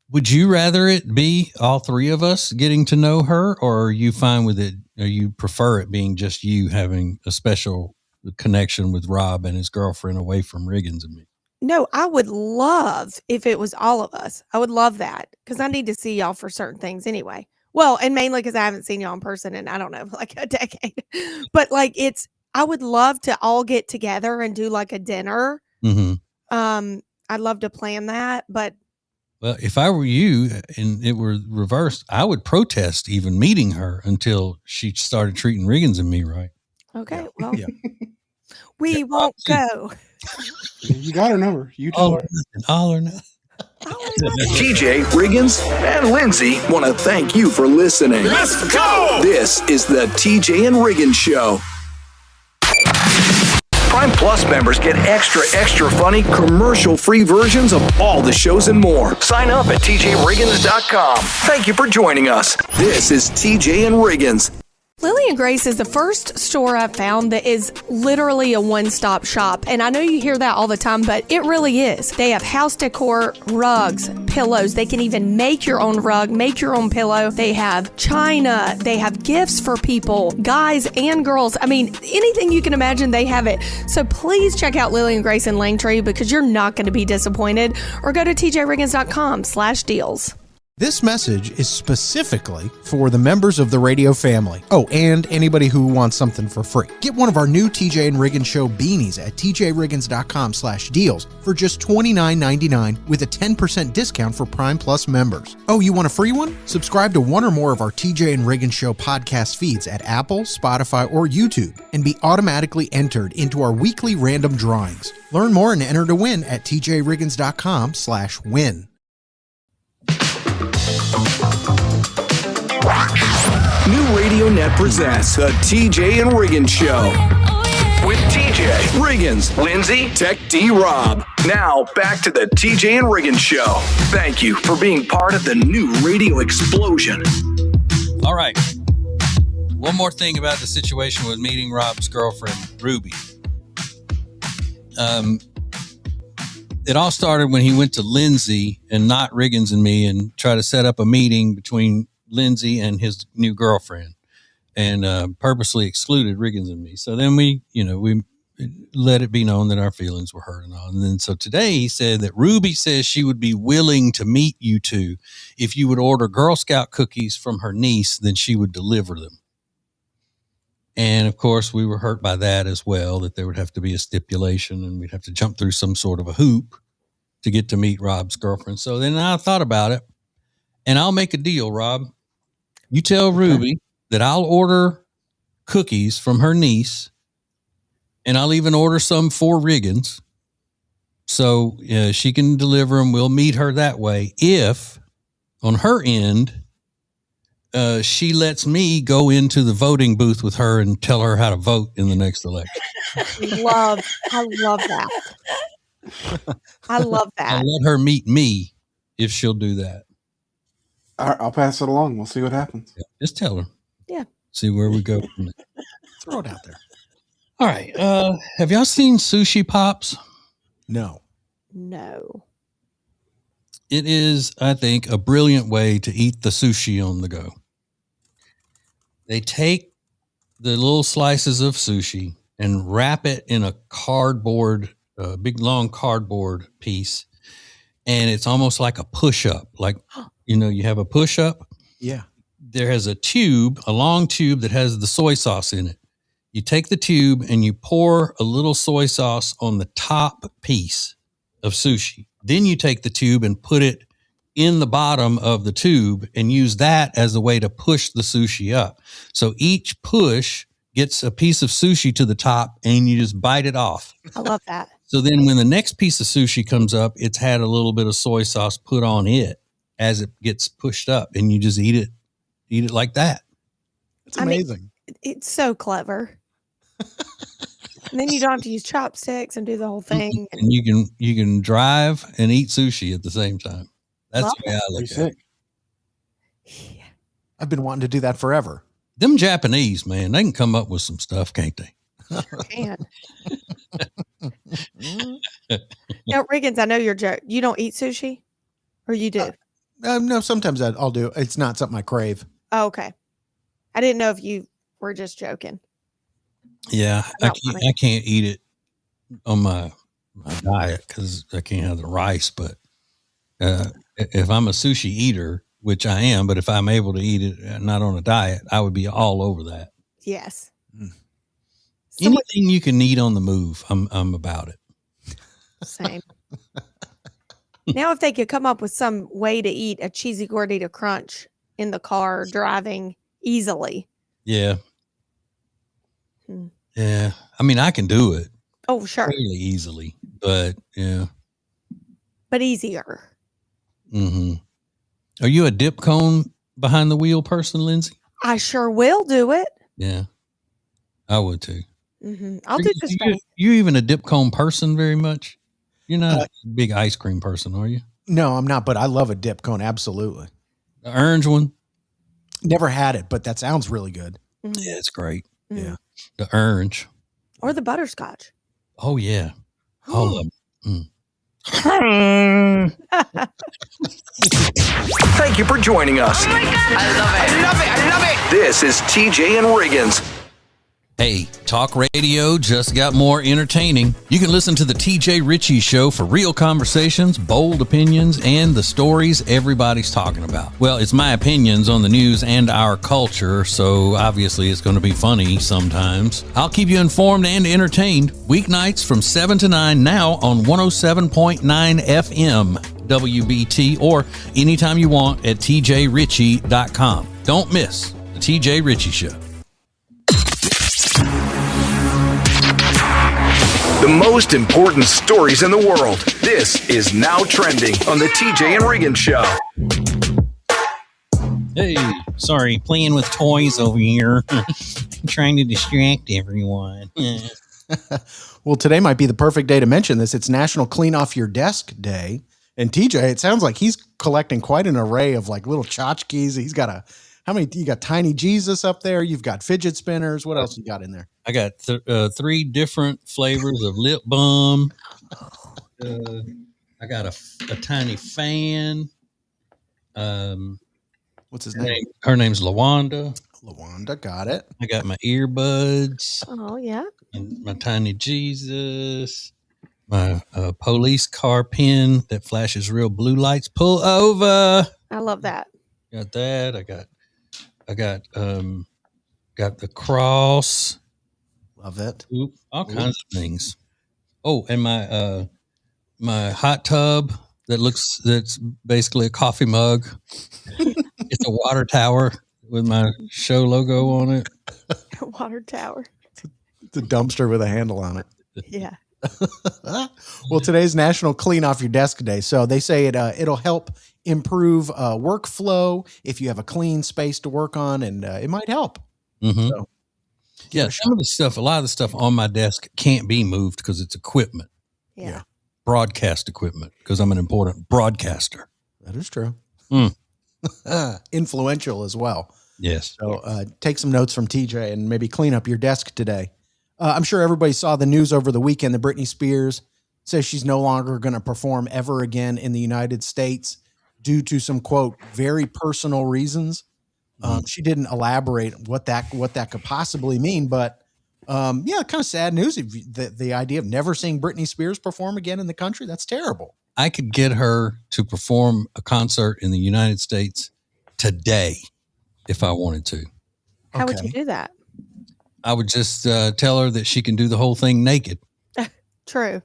would you rather it be all three of us getting to know her, or are you fine with it? Or you prefer it being just you having a special connection with Rob and his girlfriend away from Riggins and me? No, I would love if it was all of us. I would love that because I need to see y'all for certain things anyway. Well, and mainly because I haven't seen y'all in person in, I don't know, like a decade. But like I would love to all get together and do like a dinner. Mm-hmm. I'd love to plan that, but. Well, if I were you and it were reversed, I would protest even meeting her until she started treating Riggins and me right. Okay, well, we won't go. You got her number. You tell her. All or nothing. TJ, Riggins, and Lindsay want to thank you for listening. Let's go! This is the TJ and Riggins Show. Prime Plus members get extra funny, commercial-free versions of all the shows and more. Sign up at TJRiggins.com. Thank you for joining us. This is TJ and Riggins. Lily and Grace is the first store I've found that is literally a one-stop shop. And I know you hear that all the time, but it really is. They have house decor, rugs, pillows. They can even make your own rug, make your own pillow. They have china. They have gifts for people, guys and girls. I mean, anything you can imagine, they have it. So please check out Lily and Grace in Langtree because you're not going to be disappointed. Or go to tjriggins.com/deals. This message is specifically for the members of the radio family. Oh, and anybody who wants something for free. Get one of our new TJ and Riggins Show beanies at tjriggins.com/deals for just $29.99 with a 10% discount for Prime Plus members. Oh, you want a free one? Subscribe to one or more of our TJ and Riggins Show podcast feeds at Apple, Spotify, or YouTube and be automatically entered into our weekly random drawings. Learn more and enter to win at tjriggins.com/win. New Radio Net presents the TJ and Riggins Show. With TJ, Riggins, Lindsay, Tech D Rob. Now, back to the TJ and Riggins Show. Thank you for being part of the new radio explosion. All right. One more thing about the situation with meeting Rob's girlfriend, Ruby. It all started when he went to Lindsay and not Riggins and me and tried to set up a meeting between Lindsay and his new girlfriend and purposely excluded Riggins and me. So then we let it be known that our feelings were hurt and all. And then so today he said that Ruby says she would be willing to meet you two. If you would order Girl Scout cookies from her niece, then she would deliver them. And of course we were hurt by that as well, that there would have to be a stipulation and we'd have to jump through some sort of a hoop to get to meet Rob's girlfriend. So then I thought about it and I'll make a deal, Rob. You tell Ruby that I'll order cookies from her niece and I'll even order some for Riggins. So she can deliver them. We'll meet her that way. If on her end, she lets me go into the voting booth with her and tell her how to vote in the next election. I love that. I love that. I'll let her meet me if she'll do that. All right, I'll pass it along. We'll see what happens. Yeah, just tell her. Yeah. See where we go from there. Throw it out there. All right. Have y'all seen Sushi Pops? No. It is, I think, a brilliant way to eat the sushi on the go. They take the little slices of sushi and wrap it in a cardboard, big long cardboard piece. And it's almost like a push-up. Like, you have a push-up. Yeah. There has a long tube that has the soy sauce in it. You take the tube and you pour a little soy sauce on the top piece of sushi. Then you take the tube and put it in the bottom of the tube and use that as a way to push the sushi up. So each push gets a piece of sushi to the top and you just bite it off. I love that. So then when the next piece of sushi comes up, it's had a little bit of soy sauce put on it as it gets pushed up and you just eat it like that. It's amazing. It's so clever. And then you don't have to use chopsticks and do the whole thing. And you can drive and eat sushi at the same time. That's the way I look at it. Yeah. I've been wanting to do that forever. Them Japanese, man, they can come up with some stuff, can't they? Sure can. Now, Riggins, I know you're joking. You don't eat sushi? Or you do? No, sometimes I'll do. It's not something I crave. Oh, okay. I didn't know if you were just joking. Yeah, I can't eat it on my diet because I can't have the rice. But if I'm a sushi eater, which I am, but if I'm able to eat it not on a diet, I would be all over that. Yes. Anything you can eat on the move, I'm about it. Same. Now, if they could come up with some way to eat a cheesy gordita crunch in the car driving easily. Yeah. Yeah. I mean, I can do it. Oh, sure. Fairly easily, but yeah. But easier. Mm-hmm. Are you a dip cone behind the wheel person, Lindsay? I sure will do it. Yeah. I would too. I'll do this. You even a dip cone person very much? You're not a big ice cream person, are you? No, I'm not, but I love a dip cone. Absolutely. The orange one? Never had it, but that sounds really good. Yeah, it's great. Yeah. The orange. Or the butterscotch. Oh, yeah. All of them. Thank you for joining us. Oh my God. I love it. This is TJ and Riggins. Hey, talk radio just got more entertaining. You can listen to the TJ Ritchie Show for real conversations, bold opinions, and the stories everybody's talking about. Well, it's my opinions on the news and our culture, so obviously it's going to be funny sometimes. I'll keep you informed and entertained. Weeknights from 7 to 9 now on 107.9 FM WBT or anytime you want at tjritchie.com. Don't miss the TJ Ritchie Show. The most important stories in the world. This is Now Trending on the TJ and Riggins Show. Hey, sorry, playing with toys over here. Trying to distract everyone. Well, today might be the perfect day to mention this. It's National Clean Off Your Desk Day. And TJ, it sounds like he's collecting quite an array of like little tchotchkes. He's got you got Tiny Jesus up there. You've got fidget spinners. What else you got in there? I got 3 different flavors of lip balm. I got a tiny fan. What's his name? Her name's Lawanda. Lawanda, got it. I got my earbuds. Oh, yeah. And my Tiny Jesus. My police car pin that flashes real blue lights. Pull over. I love that. Got that. I got the cross. Love it. All kinds of things. Oh, and my hot tub that's basically a coffee mug. It's a water tower with my show logo on it. Water tower. It's a dumpster with a handle on it. Yeah. Well, today's National Clean Off Your Desk Day. So they say it'll help improve workflow if you have a clean space to work on, and it might help. Mm-hmm. So, yeah, a lot of the stuff on my desk can't be moved because it's equipment. Yeah. Broadcast equipment, because I'm an important broadcaster. That is true. Influential as well. Yes. So take some notes from TJ and maybe clean up your desk today. I'm sure everybody saw the news over the weekend that Britney Spears says she's no longer going to perform ever again in the United States due to some, quote, very personal reasons. She didn't elaborate what that could possibly mean, but kind of sad news. The idea of never seeing Britney Spears perform again in the country, that's terrible. I could get her to perform a concert in the United States today if I wanted to. How would you do that? I would just tell her that she can do the whole thing naked. True.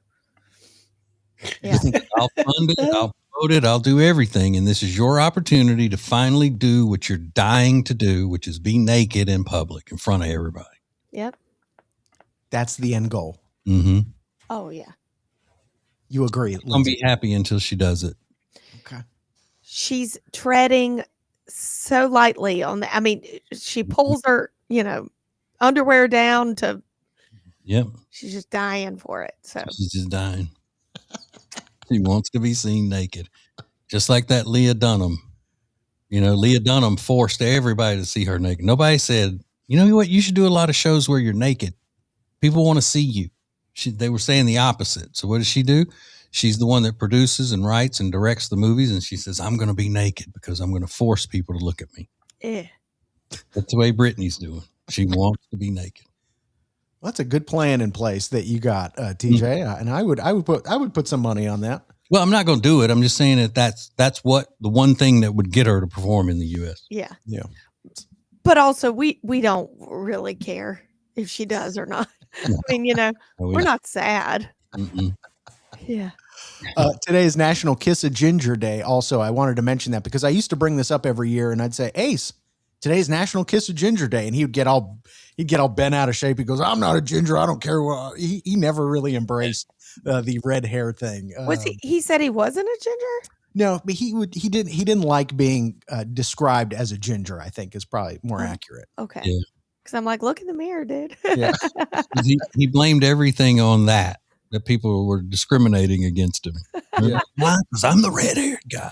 Yeah. I'll fund it. I'll promote it. I'll do everything. And this is your opportunity to finally do what you're dying to do, which is be naked in public in front of everybody. Yep. That's the end goal. Mm-hmm. Oh, yeah. You agree. I'm going to be happy until she does it. Okay. She's treading so lightly on the, I mean, she pulls her, underwear down to, Yep. She's just dying for it. So she's just dying. She wants to be seen naked. Just like that Leah Dunham. Leah Dunham forced everybody to see her naked. Nobody said, you know what, you should do a lot of shows where you're naked. People want to see you. They were saying the opposite. So what does she do? She's the one that produces and writes and directs the movies. And she says, I'm going to be naked because I'm going to force people to look at me. Yeah. That's the way Britney's doing. She wants to be naked. Well, that's a good plan in place that you got, TJ. And I would put some money on that. Well, I'm not going to do it. I'm just saying that's what the one thing that would get her to perform in the U.S. Yeah. Yeah. But also we don't really care if she does or not. No. I mean, we're not sad. Mm-mm. Yeah. Today is National Kiss a Ginger Day. Also, I wanted to mention that because I used to bring this up every year and I'd say, Ace, today's National Kiss a Ginger Day. And he'd get all bent out of shape. He goes, I'm not a ginger. I don't care. He never really embraced the red hair thing. He said he wasn't a ginger? No, but he didn't like being described as a ginger, I think is probably more accurate. Okay. Yeah. Because I'm like, look in the mirror, dude. Yeah. He blamed everything on that people were discriminating against him. Yeah. Why? Because I'm the red-haired guy.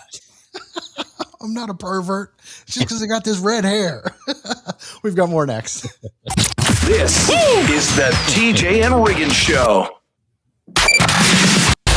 I'm not a pervert. It's just because I got this red hair. We've got more next. This is the TJ and Riggins Show.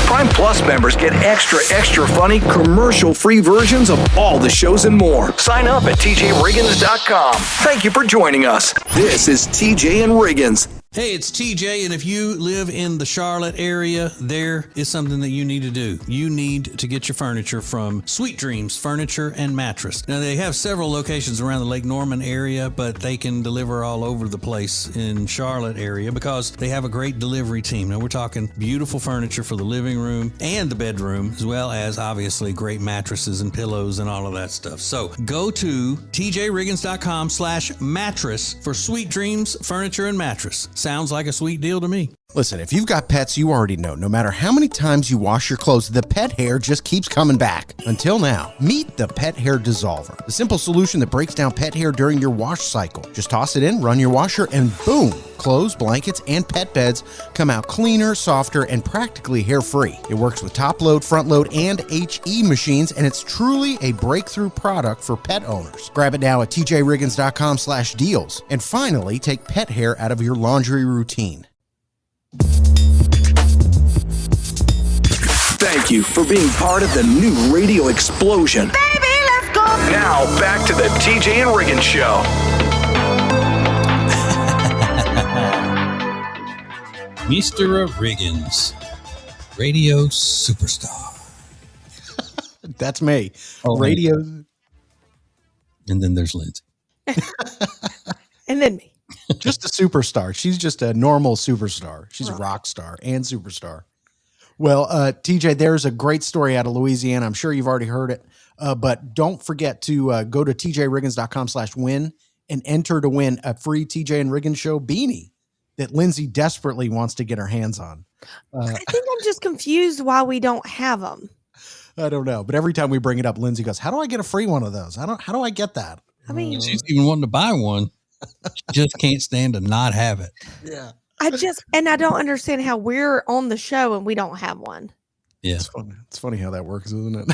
Prime Plus members get extra funny, commercial-free versions of all the shows and more. Sign up at tjriggins.com. Thank you for joining us. This is TJ and Riggins. Hey, it's TJ, and if you live in the Charlotte area, there is something that you need to do. You need to get your furniture from Sweet Dreams Furniture and Mattress. Now, they have several locations around the Lake Norman area, but they can deliver all over the place in Charlotte area because they have a great delivery team. Now, we're talking beautiful furniture for the living room and the bedroom, as well as, obviously, great mattresses and pillows and all of that stuff. So, go to tjriggins.com/mattress for Sweet Dreams Furniture and Mattress. Sounds like a sweet deal to me. Listen, if you've got pets, you already know, no matter how many times you wash your clothes, the pet hair just keeps coming back. Until now, meet the Pet Hair Dissolver, the simple solution that breaks down pet hair during your wash cycle. Just toss it in, run your washer, and boom, clothes, blankets, and pet beds come out cleaner, softer, and practically hair-free. It works with top-load, front-load, and HE machines, and it's truly a breakthrough product for pet owners. Grab it now at tjriggins.com/deals. And finally, take pet hair out of your laundry routine. Thank you for being part of the new radio explosion. Baby, let's go. Now, back to the TJ and Riggins Show. Mr. Riggins, radio superstar. That's me. Oh, Radio. And then there's Lindsay. And then me. Just a superstar. She's just a normal superstar. She's a rock star and superstar. Well, TJ, there's a great story out of Louisiana. I'm sure you've already heard it, but don't forget to go to tjriggins.com/win and enter to win a free TJ and Riggins Show beanie that Lindsay desperately wants to get her hands on. I think I'm just confused why we don't have them. I don't know, but every time we bring it up, Lindsay goes, "How do I get a free one of those? How do I get that?" I mean, She's even wanting to buy one. She just can't stand to not have it. Yeah. I don't understand how we're on the show and we don't have one. Yeah. It's funny how that works, isn't it?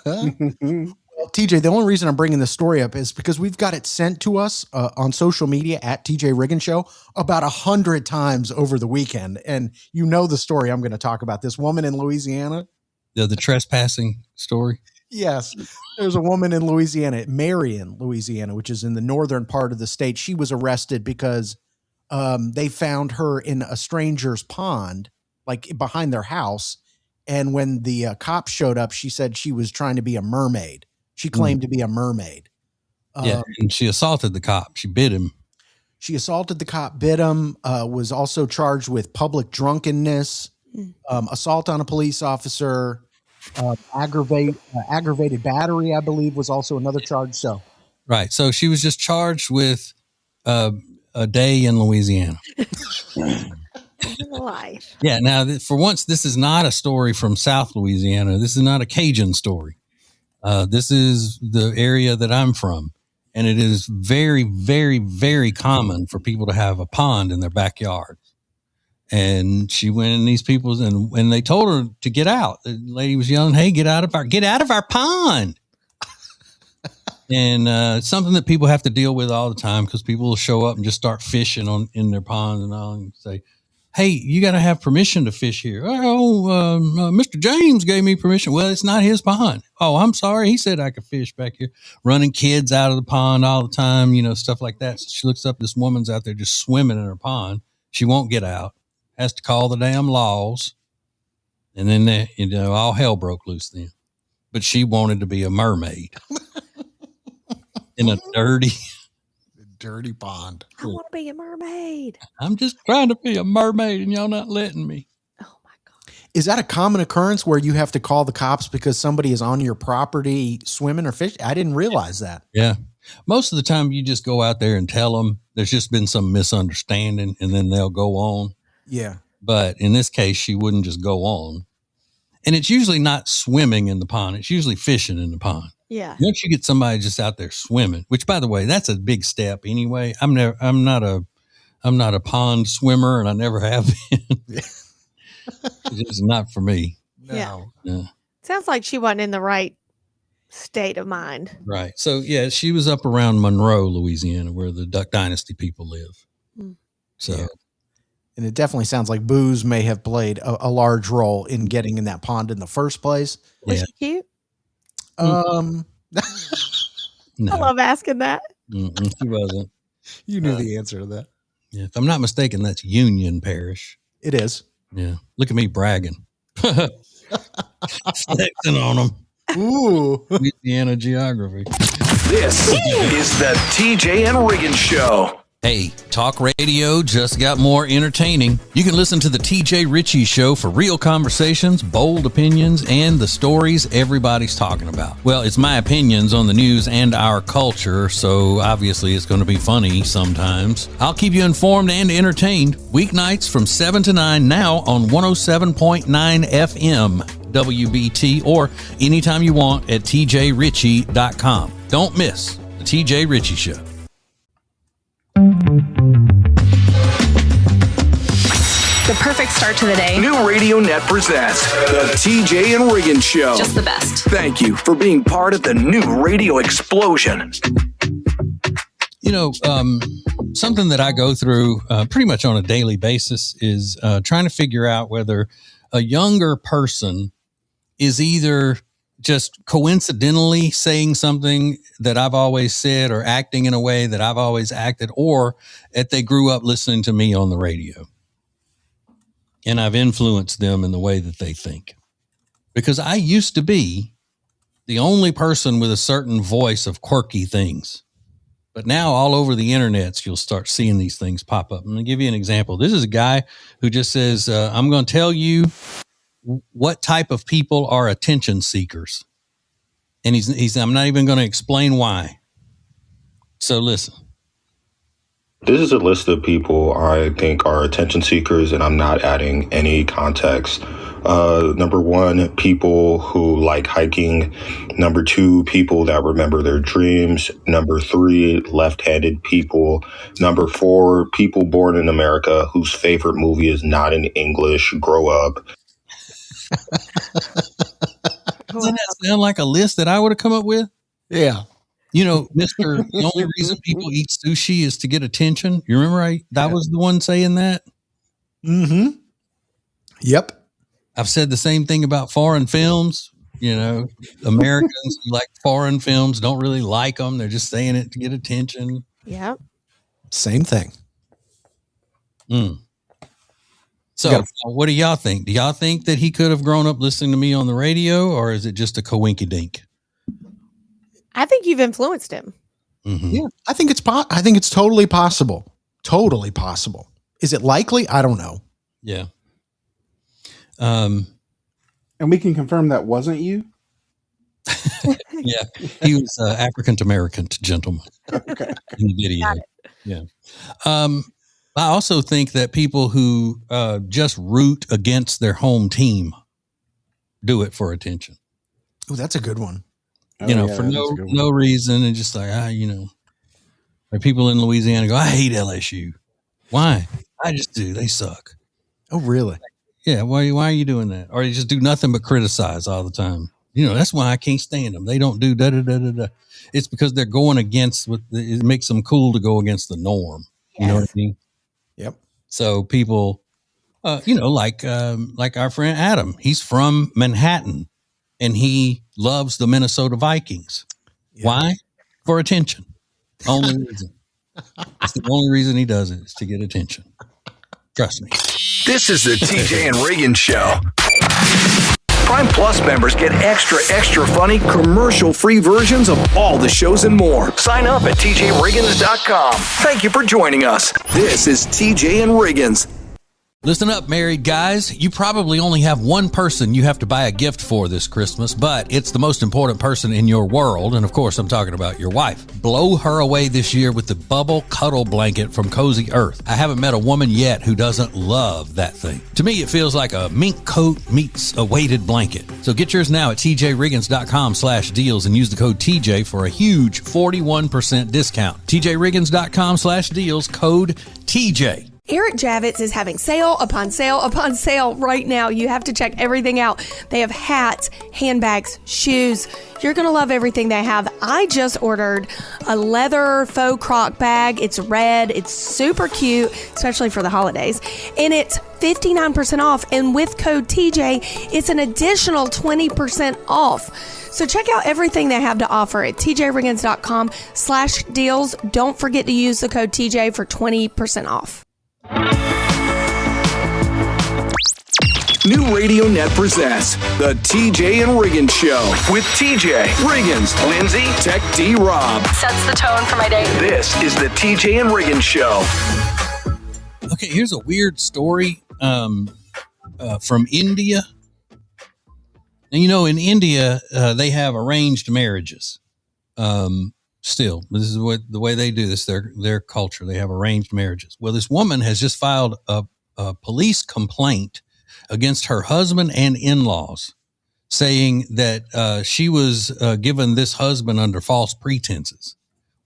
Well, TJ, the only reason I'm bringing this story up is because we've got it sent to us on social media at TJ Riggins Show about 100 times over the weekend. And you know the story I'm going to talk about. This woman in Louisiana. The trespassing story. Yes. There's a woman in Louisiana, Marion, Louisiana, which is in the northern part of the state. She was arrested because they found her in a stranger's pond, like behind their house. And when the cops showed up, she said she was trying to be a mermaid. She claimed to be a mermaid. Yeah, and she assaulted the cop. She bit him. She assaulted the cop, bit him, was also charged with public drunkenness, assault on a police officer, aggravated battery, I believe, was also another charge. So, right. So she was just charged with a day in Louisiana. Life. Yeah. Now, for once, this is not a story from South Louisiana. This is not a Cajun story. This is the area that I'm from. And it is very, very, very common for people to have a pond in their backyard. And she went in these people's and they told her to get out. The lady was yelling, "Hey, get out of our pond." And it's something that people have to deal with all the time because people will show up and just start fishing in their pond and all and say, "Hey, you got to have permission to fish here." Mr. James gave me permission. Well, it's not his pond. Oh, I'm sorry. He said I could fish back here. Running kids out of the pond all the time, stuff like that. So she looks up, this woman's out there just swimming in her pond. She won't get out. Has to call the damn laws. And then, all hell broke loose then. But she wanted to be a mermaid in a dirty pond. I want to be a mermaid. I'm just trying to be a mermaid and y'all not letting me. Oh my God. Is that a common occurrence where you have to call the cops because somebody is on your property swimming or fishing? I didn't realize that. Yeah. Most of the time you just go out there and tell them there's just been some misunderstanding and then they'll go on. Yeah. But in this case, she wouldn't just go on. And it's usually not swimming in the pond. It's usually fishing in the pond. Yeah. Once you get somebody just out there swimming, which by the way, that's a big step anyway. I'm not a pond swimmer and I never have been. It's just not for me. No. Yeah. Sounds like she wasn't in the right state of mind. Right. So yeah, she was up around Monroe, Louisiana, where the Duck Dynasty people live. So Yeah. And it definitely sounds like booze may have played a large role in getting in that pond in the first place. Was yeah. she cute? No, I love asking that. she wasn't. You knew the answer to that. Yeah, if I'm not mistaken, that's Union Parish. It is. Yeah. Look at me bragging. Flexing on them. Ooh. Louisiana geography. This is the TJ and Riggins Show. Hey, talk radio just got more entertaining. You can listen to the TJ Riggins Show for real conversations, bold opinions, and the stories everybody's talking about. Well, it's my opinions on the news and our culture, so obviously it's going to be funny sometimes. I'll keep you informed and entertained. Weeknights from 7 to 9 now on 107.9 FM WBT or anytime you want at tjritchie.com. Don't miss the TJ Riggins Show. The perfect start to the day. New Radio Net presents the TJ and Riggins Show. Just the best. Thank you for being part of the new radio explosion. You know, something that I go through pretty much on a daily basis is trying to figure out whether a younger person is either just coincidentally saying something that I've always said or acting in a way that I've always acted, or that they grew up listening to me on the radio. And I've influenced them in the way that they think. Because I used to be the only person with a certain voice of quirky things. But now all over the internets, you'll start seeing these things pop up. I'm going to give you an example. This is a guy who just says, I'm going to tell you what type of people are attention seekers. And he's I'm not even going to explain why. So listen. This is a list of people I think are attention seekers, and I'm not adding any context. Number one, people who like hiking. Number two, people that remember their dreams. Number three, left-handed people. Number four, people born in America whose favorite movie is not in English. Grow up. Doesn't that sound like a list that I would have come up with? Yeah. You know, Mr. The only reason people eat sushi is to get attention. You remember that was the one saying that? Mm-hmm. Yep. I've said the same thing about foreign films. You know, Americans who like foreign films don't really like them. They're just saying it to get attention. Yep. Same thing. So what do y'all think? Do y'all think that he could have grown up listening to me on the radio, or is it just a coinkydink? I think you've influenced him. Mm-hmm. Yeah, I think it's totally possible. Totally possible. Is it likely? I don't know. Yeah. And we can confirm that wasn't you. Yeah, he was African American gentleman Okay. in the video. Yeah. I also think that people who just root against their home team do it for attention. Oh, that's a good one. You know, for no reason, and just like, like people in Louisiana go, I hate LSU. Why? I just do. They suck. Oh, really? Yeah. Why are you doing that? Or you just do nothing but criticize all the time. You know, that's why I can't stand them. They don't do da-da-da-da-da. It's because they're going against it makes them cool to go against the norm. You know what I mean? Yep. So people, you know, like our friend Adam, he's from Manhattan. And he loves the Minnesota Vikings. Yeah. Why? For attention. Only reason. It's the only reason he does it is to get attention. Trust me. This is the TJ and Riggins Show. Prime Plus members get extra funny commercial-free versions of all the shows and more. Sign up at tjriggins.com. Thank you for joining us. This is TJ and Riggins. Listen up, married guys. You probably only have one person you have to buy a gift for this Christmas, but it's the most important person in your world. And of course, I'm talking about your wife. Blow her away this year with the Bubble Cuddle Blanket from Cozy Earth. I haven't met a woman yet who doesn't love that thing. To me, it feels like a mink coat meets a weighted blanket. So get yours now at tjriggins.com/deals and use the code TJ for a huge 41% discount. tjriggins.com/deals, code TJ. Eric Javits is having sale upon sale upon sale right now. You have to check everything out. They have hats, handbags, shoes. You're going to love everything they have. I just ordered a leather faux croc bag. It's red. It's super cute, especially for the holidays. And it's 59% off. And with code TJ, it's an additional 20% off. So check out everything they have to offer at tjriggins.com/deals. Don't forget to use the code TJ for 20% off. New Radio Net presents the TJ and Riggins Show with TJ Riggins, Lindsay, Tech D Rob. Sets the tone for my day. This is the TJ and Riggins Show. Okay, here's a weird story from India. And in India, they have arranged marriages. Still, this is the way they do this. Their culture. They have arranged marriages. Well, this woman has just filed a police complaint against her husband and in-laws, saying that she was given this husband under false pretenses.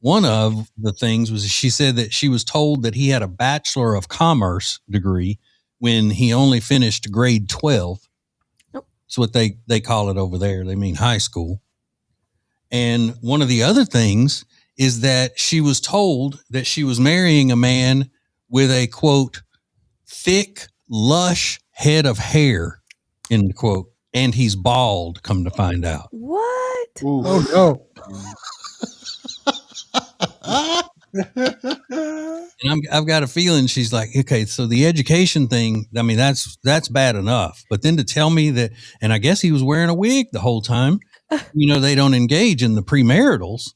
One of the things was she said that she was told that he had a Bachelor of Commerce degree when he only finished grade 12. That's what they call it over there. They mean high school. And one of the other things is that she was told that she was marrying a man with a, quote, thick, lush head of hair, end quote, and he's bald, come to find out. What? Ooh. Oh, no. And I've got a feeling she's like, okay, so the education thing, I mean, that's bad enough. But then to tell me that, and I guess he was wearing a wig the whole time, they don't engage in the premaritals.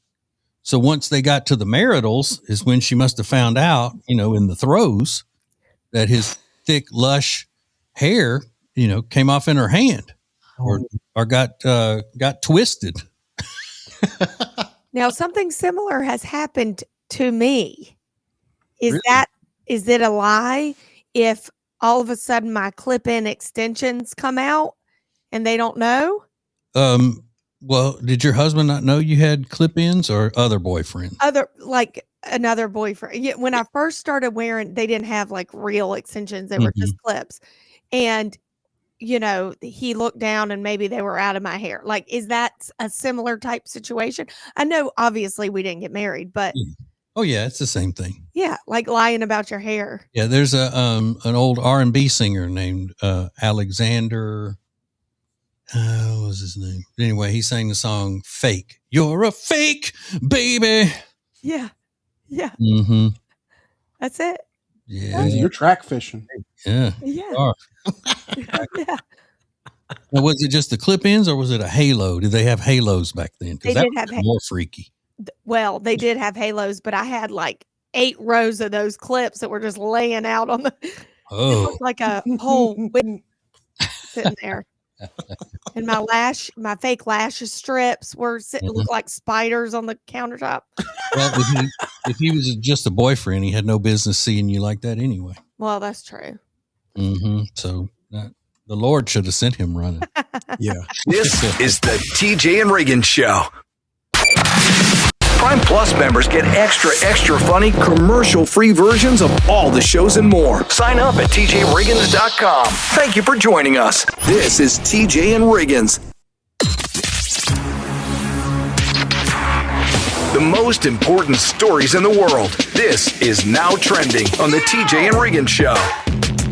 So once they got to the maritals is when she must have found out, in the throes, that his thick, lush hair, came off in her hand or got twisted. Now, something similar has happened to me. Is it a lie if all of a sudden my clip-in extensions come out and they don't know? Well, did your husband not know you had clip-ins or other boyfriends? Another boyfriend. Yeah, when I first started wearing, they didn't have like real extensions. They were just clips. And, he looked down and maybe they were out of my hair. Like, is that a similar type situation? I know, obviously, we didn't get married, but. Oh, yeah, it's the same thing. Yeah, like lying about your hair. Yeah, there's an old R&B singer named Alexander. What was his name? Anyway, he sang the song "Fake." You're a fake, baby. Yeah. Yeah. Mm-hmm. That's it. Yeah. You're track fishing. Yeah. Yeah. Yeah. Now, was it just the clip-ins or was it a halo? Did they have halos back then? They that did was have more freaky. Well, they did have halos, but I had like 8 rows of those clips that were just laying out on the. Oh. It looked like a whole wig sitting there. And my fake lash strips were looked like spiders on the countertop. Well, if he was just a boyfriend, he had no business seeing you like that anyway. Well, that's true. Mm-hmm. So the Lord should have sent him running. Yeah. This is the TJ and Riggins Show. Prime Plus members get extra funny, commercial-free versions of all the shows and more. Sign up at tjriggins.com. Thank you for joining us. This is TJ and Riggins. The most important stories in the world. This is Now Trending on the TJ and Riggins Show.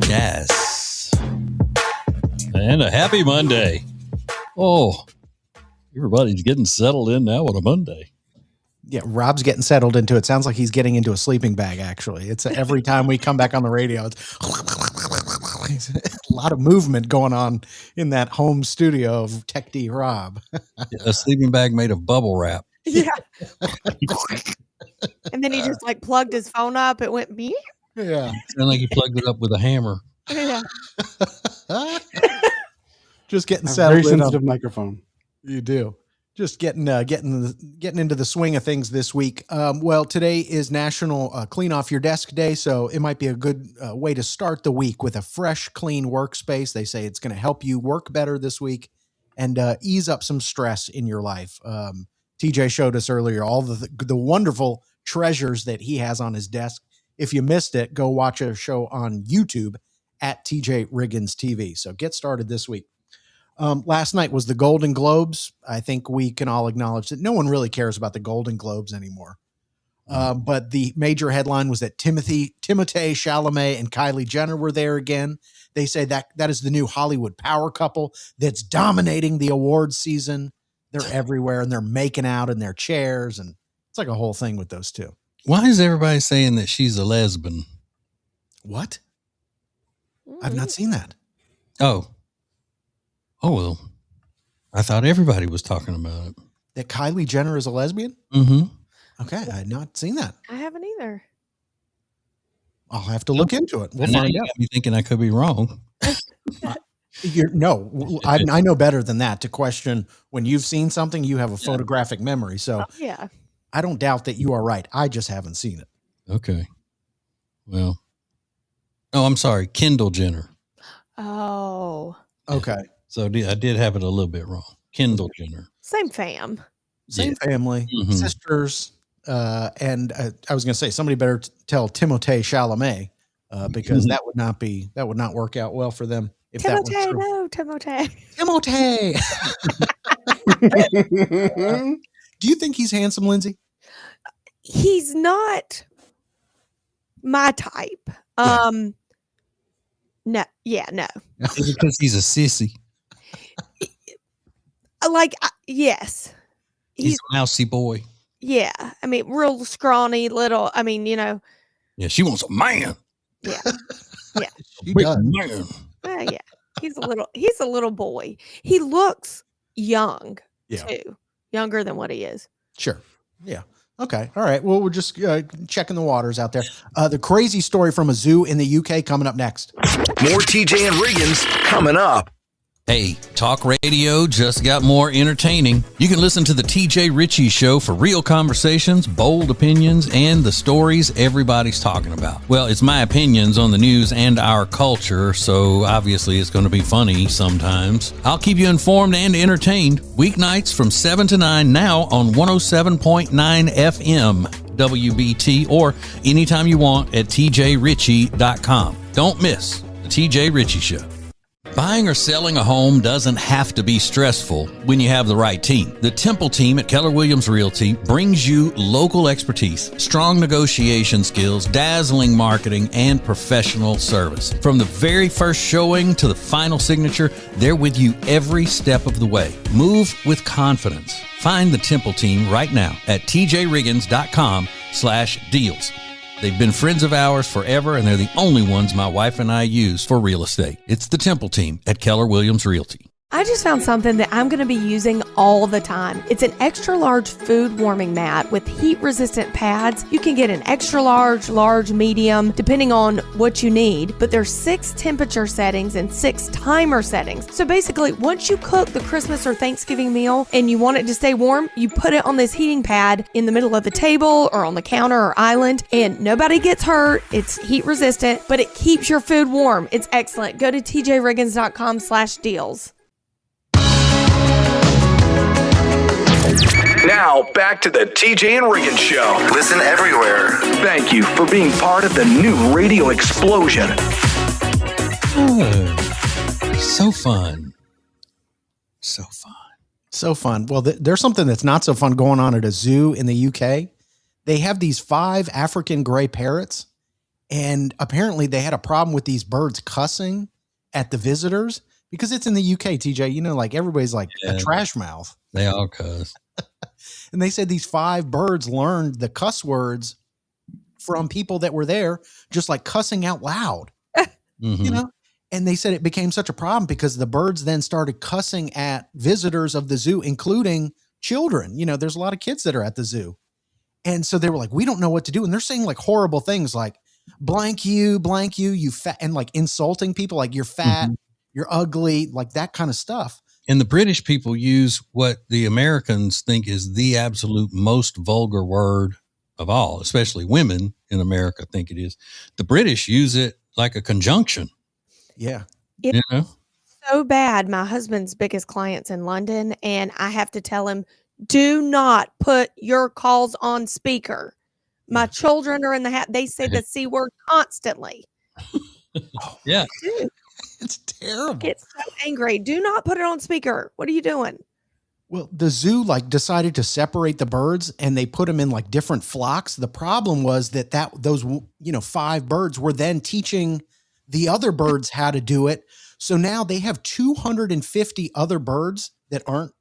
Yes. And a happy Monday. Oh, everybody's getting settled in now on a Monday. Yeah, Rob's getting settled into it. Sounds like he's getting into a sleeping bag, actually. It's every time we come back on the radio, it's a lot of movement going on in that home studio of Tech D Rob. A sleeping bag made of bubble wrap. Yeah. And then he just like plugged his phone up. It went beep. Yeah. Sounded like he plugged it up with a hammer. Yeah. Just getting A settled very in. sensitive microphone. You do. Just getting into the swing of things this week. Well, today is National Clean Off Your Desk Day, so it might be a good way to start the week with a fresh, clean workspace. They say it's going to help you work better this week and ease up some stress in your life. TJ showed us earlier all the wonderful treasures that he has on his desk. If you missed it, go watch a show on YouTube at TJ Riggins TV. So get started this week. Last night was the Golden Globes. I think we can all acknowledge that no one really cares about the Golden Globes anymore. But the major headline was that Timothée Chalamet and Kylie Jenner were there again. They say that is the new Hollywood power couple that's dominating the awards season. They're everywhere and they're making out in their chairs. And it's like a whole thing with those two. Why is everybody saying that she's a lesbian? What? I've not seen that. Oh, well, I thought everybody was talking about it. That Kylie Jenner is a lesbian? Mm-hmm. Okay, I had not seen that. I haven't either. I'll have to look into it. We'll And now find you out. got me thinking I could be wrong. I know better than that. To question when you've seen something, you have a photographic memory. So Yeah. I don't doubt that you are right. I just haven't seen it. Okay. Well, I'm sorry. Kendall Jenner. Oh. Okay. So I did have it a little bit wrong. Kendall Jenner. Same fam. Same family, Mhm. sisters. And I was going to say somebody better tell Timothée Chalamet because that would not work out well for them. If that was Timothée, true. no, Timothée. Timothée. Do you think he's handsome, Lindsay? He's not my type. Yeah. No. Is it because he's a sissy? Yes. He's a mousy boy. Yeah. I mean, real scrawny little, Yeah, she wants a man. yeah. She Big does. man. Yeah. He's a little boy. He looks young too. Younger than what he is. Sure. Yeah. Okay. All right. Well, we're just checking the waters out there. The crazy story from a zoo in the UK coming up next. More TJ and Riggins coming up. Hey, talk radio just got more entertaining. You can listen to the TJ Riggins Show for real conversations, bold opinions, and the stories everybody's talking about. Well, it's my opinions on the news and our culture, so obviously it's going to be funny sometimes. I'll keep you informed and entertained weeknights from 7 to 9 now on 107.9 FM WBT or anytime you want at tjritchie.com. Don't miss the TJ Riggins Show. Buying or selling a home doesn't have to be stressful when you have the right team. The Temple team at Keller Williams Realty brings you local expertise, strong negotiation skills, dazzling marketing, and professional service. From the very first showing to the final signature, they're with you every step of the way. Move with confidence. Find the Temple team right now at tjriggins.com/deals. They've been friends of ours forever, and they're the only ones my wife and I use for real estate. It's the Temple team at Keller Williams Realty. I just found something that I'm going to be using all the time. It's an extra large food warming mat with heat resistant pads. You can get an extra large, medium, depending on what you need. But there's 6 temperature settings and 6 timer settings. So basically, once you cook the Christmas or Thanksgiving meal and you want it to stay warm, you put it on this heating pad in the middle of the table or on the counter or island, and nobody gets hurt. It's heat resistant, but it keeps your food warm. It's excellent. Go to tjriggins.com/deals. Now, back to the TJ and Riggins Show. Listen everywhere. Thank you for being part of the new radio explosion. So fun. So fun. So fun. Well, there's something that's not so fun going on at a zoo in the UK. They have these 5 African gray parrots, and apparently they had a problem with these birds cussing at the visitors because it's in the UK, TJ. You know, like everybody's like a trash mouth. They all cuss. And they said these 5 birds learned the cuss words from people that were there, just like cussing out loud, you know? And they said it became such a problem because the birds then started cussing at visitors of the zoo, including children. You know, there's a lot of kids that are at the zoo. And so they were like, we don't know what to do. And they're saying like horrible things like, blank you, you fat, and like insulting people, like you're fat, you're ugly, like that kind of stuff. And the British people use what the Americans think is the absolute most vulgar word of all, especially women in America think it is. The British use it like a conjunction. Yeah. You know? So bad. My husband's biggest client's in London, and I have to tell him, do not put your calls on speaker. My children are in the house. They say the C word constantly. Yeah. Dude, It's terrible. get so angry. Do not put it on speaker. What are you doing? Well, the zoo like decided to separate the birds and they put them in like different flocks. The problem was that those 5 birds were then teaching the other birds how to do it. So now they have 250 other birds that aren't,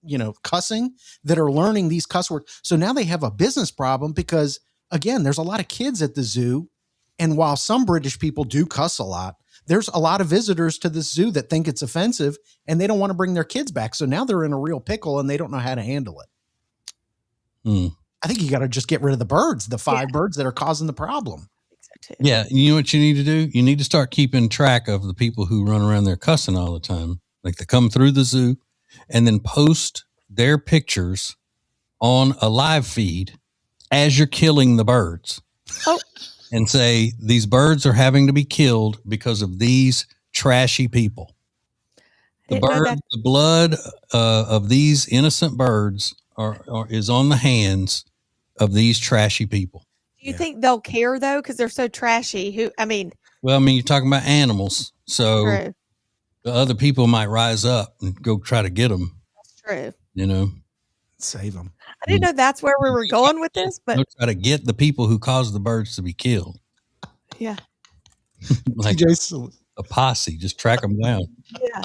cussing, that are learning these cuss words. So now they have a business problem because, again, there's a lot of kids at the zoo. And while some British people do cuss a lot, there's a lot of visitors to the zoo that think it's offensive and they don't want to bring their kids back. So now they're in a real pickle and they don't know how to handle it. I think you got to just get rid of the birds, the 5 birds that are causing the problem. Yeah. You know what you need to do? You need to start keeping track of the people who run around there cussing all the time. Like they come through the zoo and then post their pictures on a live feed as you're killing the birds. Oh. And say, these birds are having to be killed because of these trashy people. The blood of these innocent birds is on the hands of these trashy people. Do you think they'll care though? Because they're so trashy. Well, you're talking about animals. So true. The other people might rise up and go try to get them. That's true. Save them. I didn't know that's where we were going with this, but try to get the people who caused the birds to be killed. Yeah. Like a posse, just track them down. Yeah.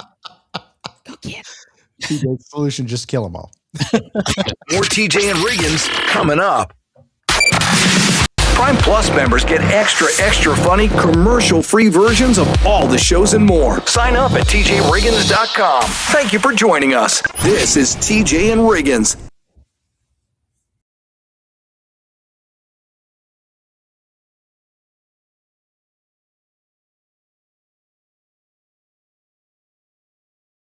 Go get them. TJ's solution, just kill them all. More TJ and Riggins coming up. Prime Plus members get extra funny commercial-free versions of all the shows and more. Sign up at tjriggins.com. Thank you for joining us. This is TJ and Riggins.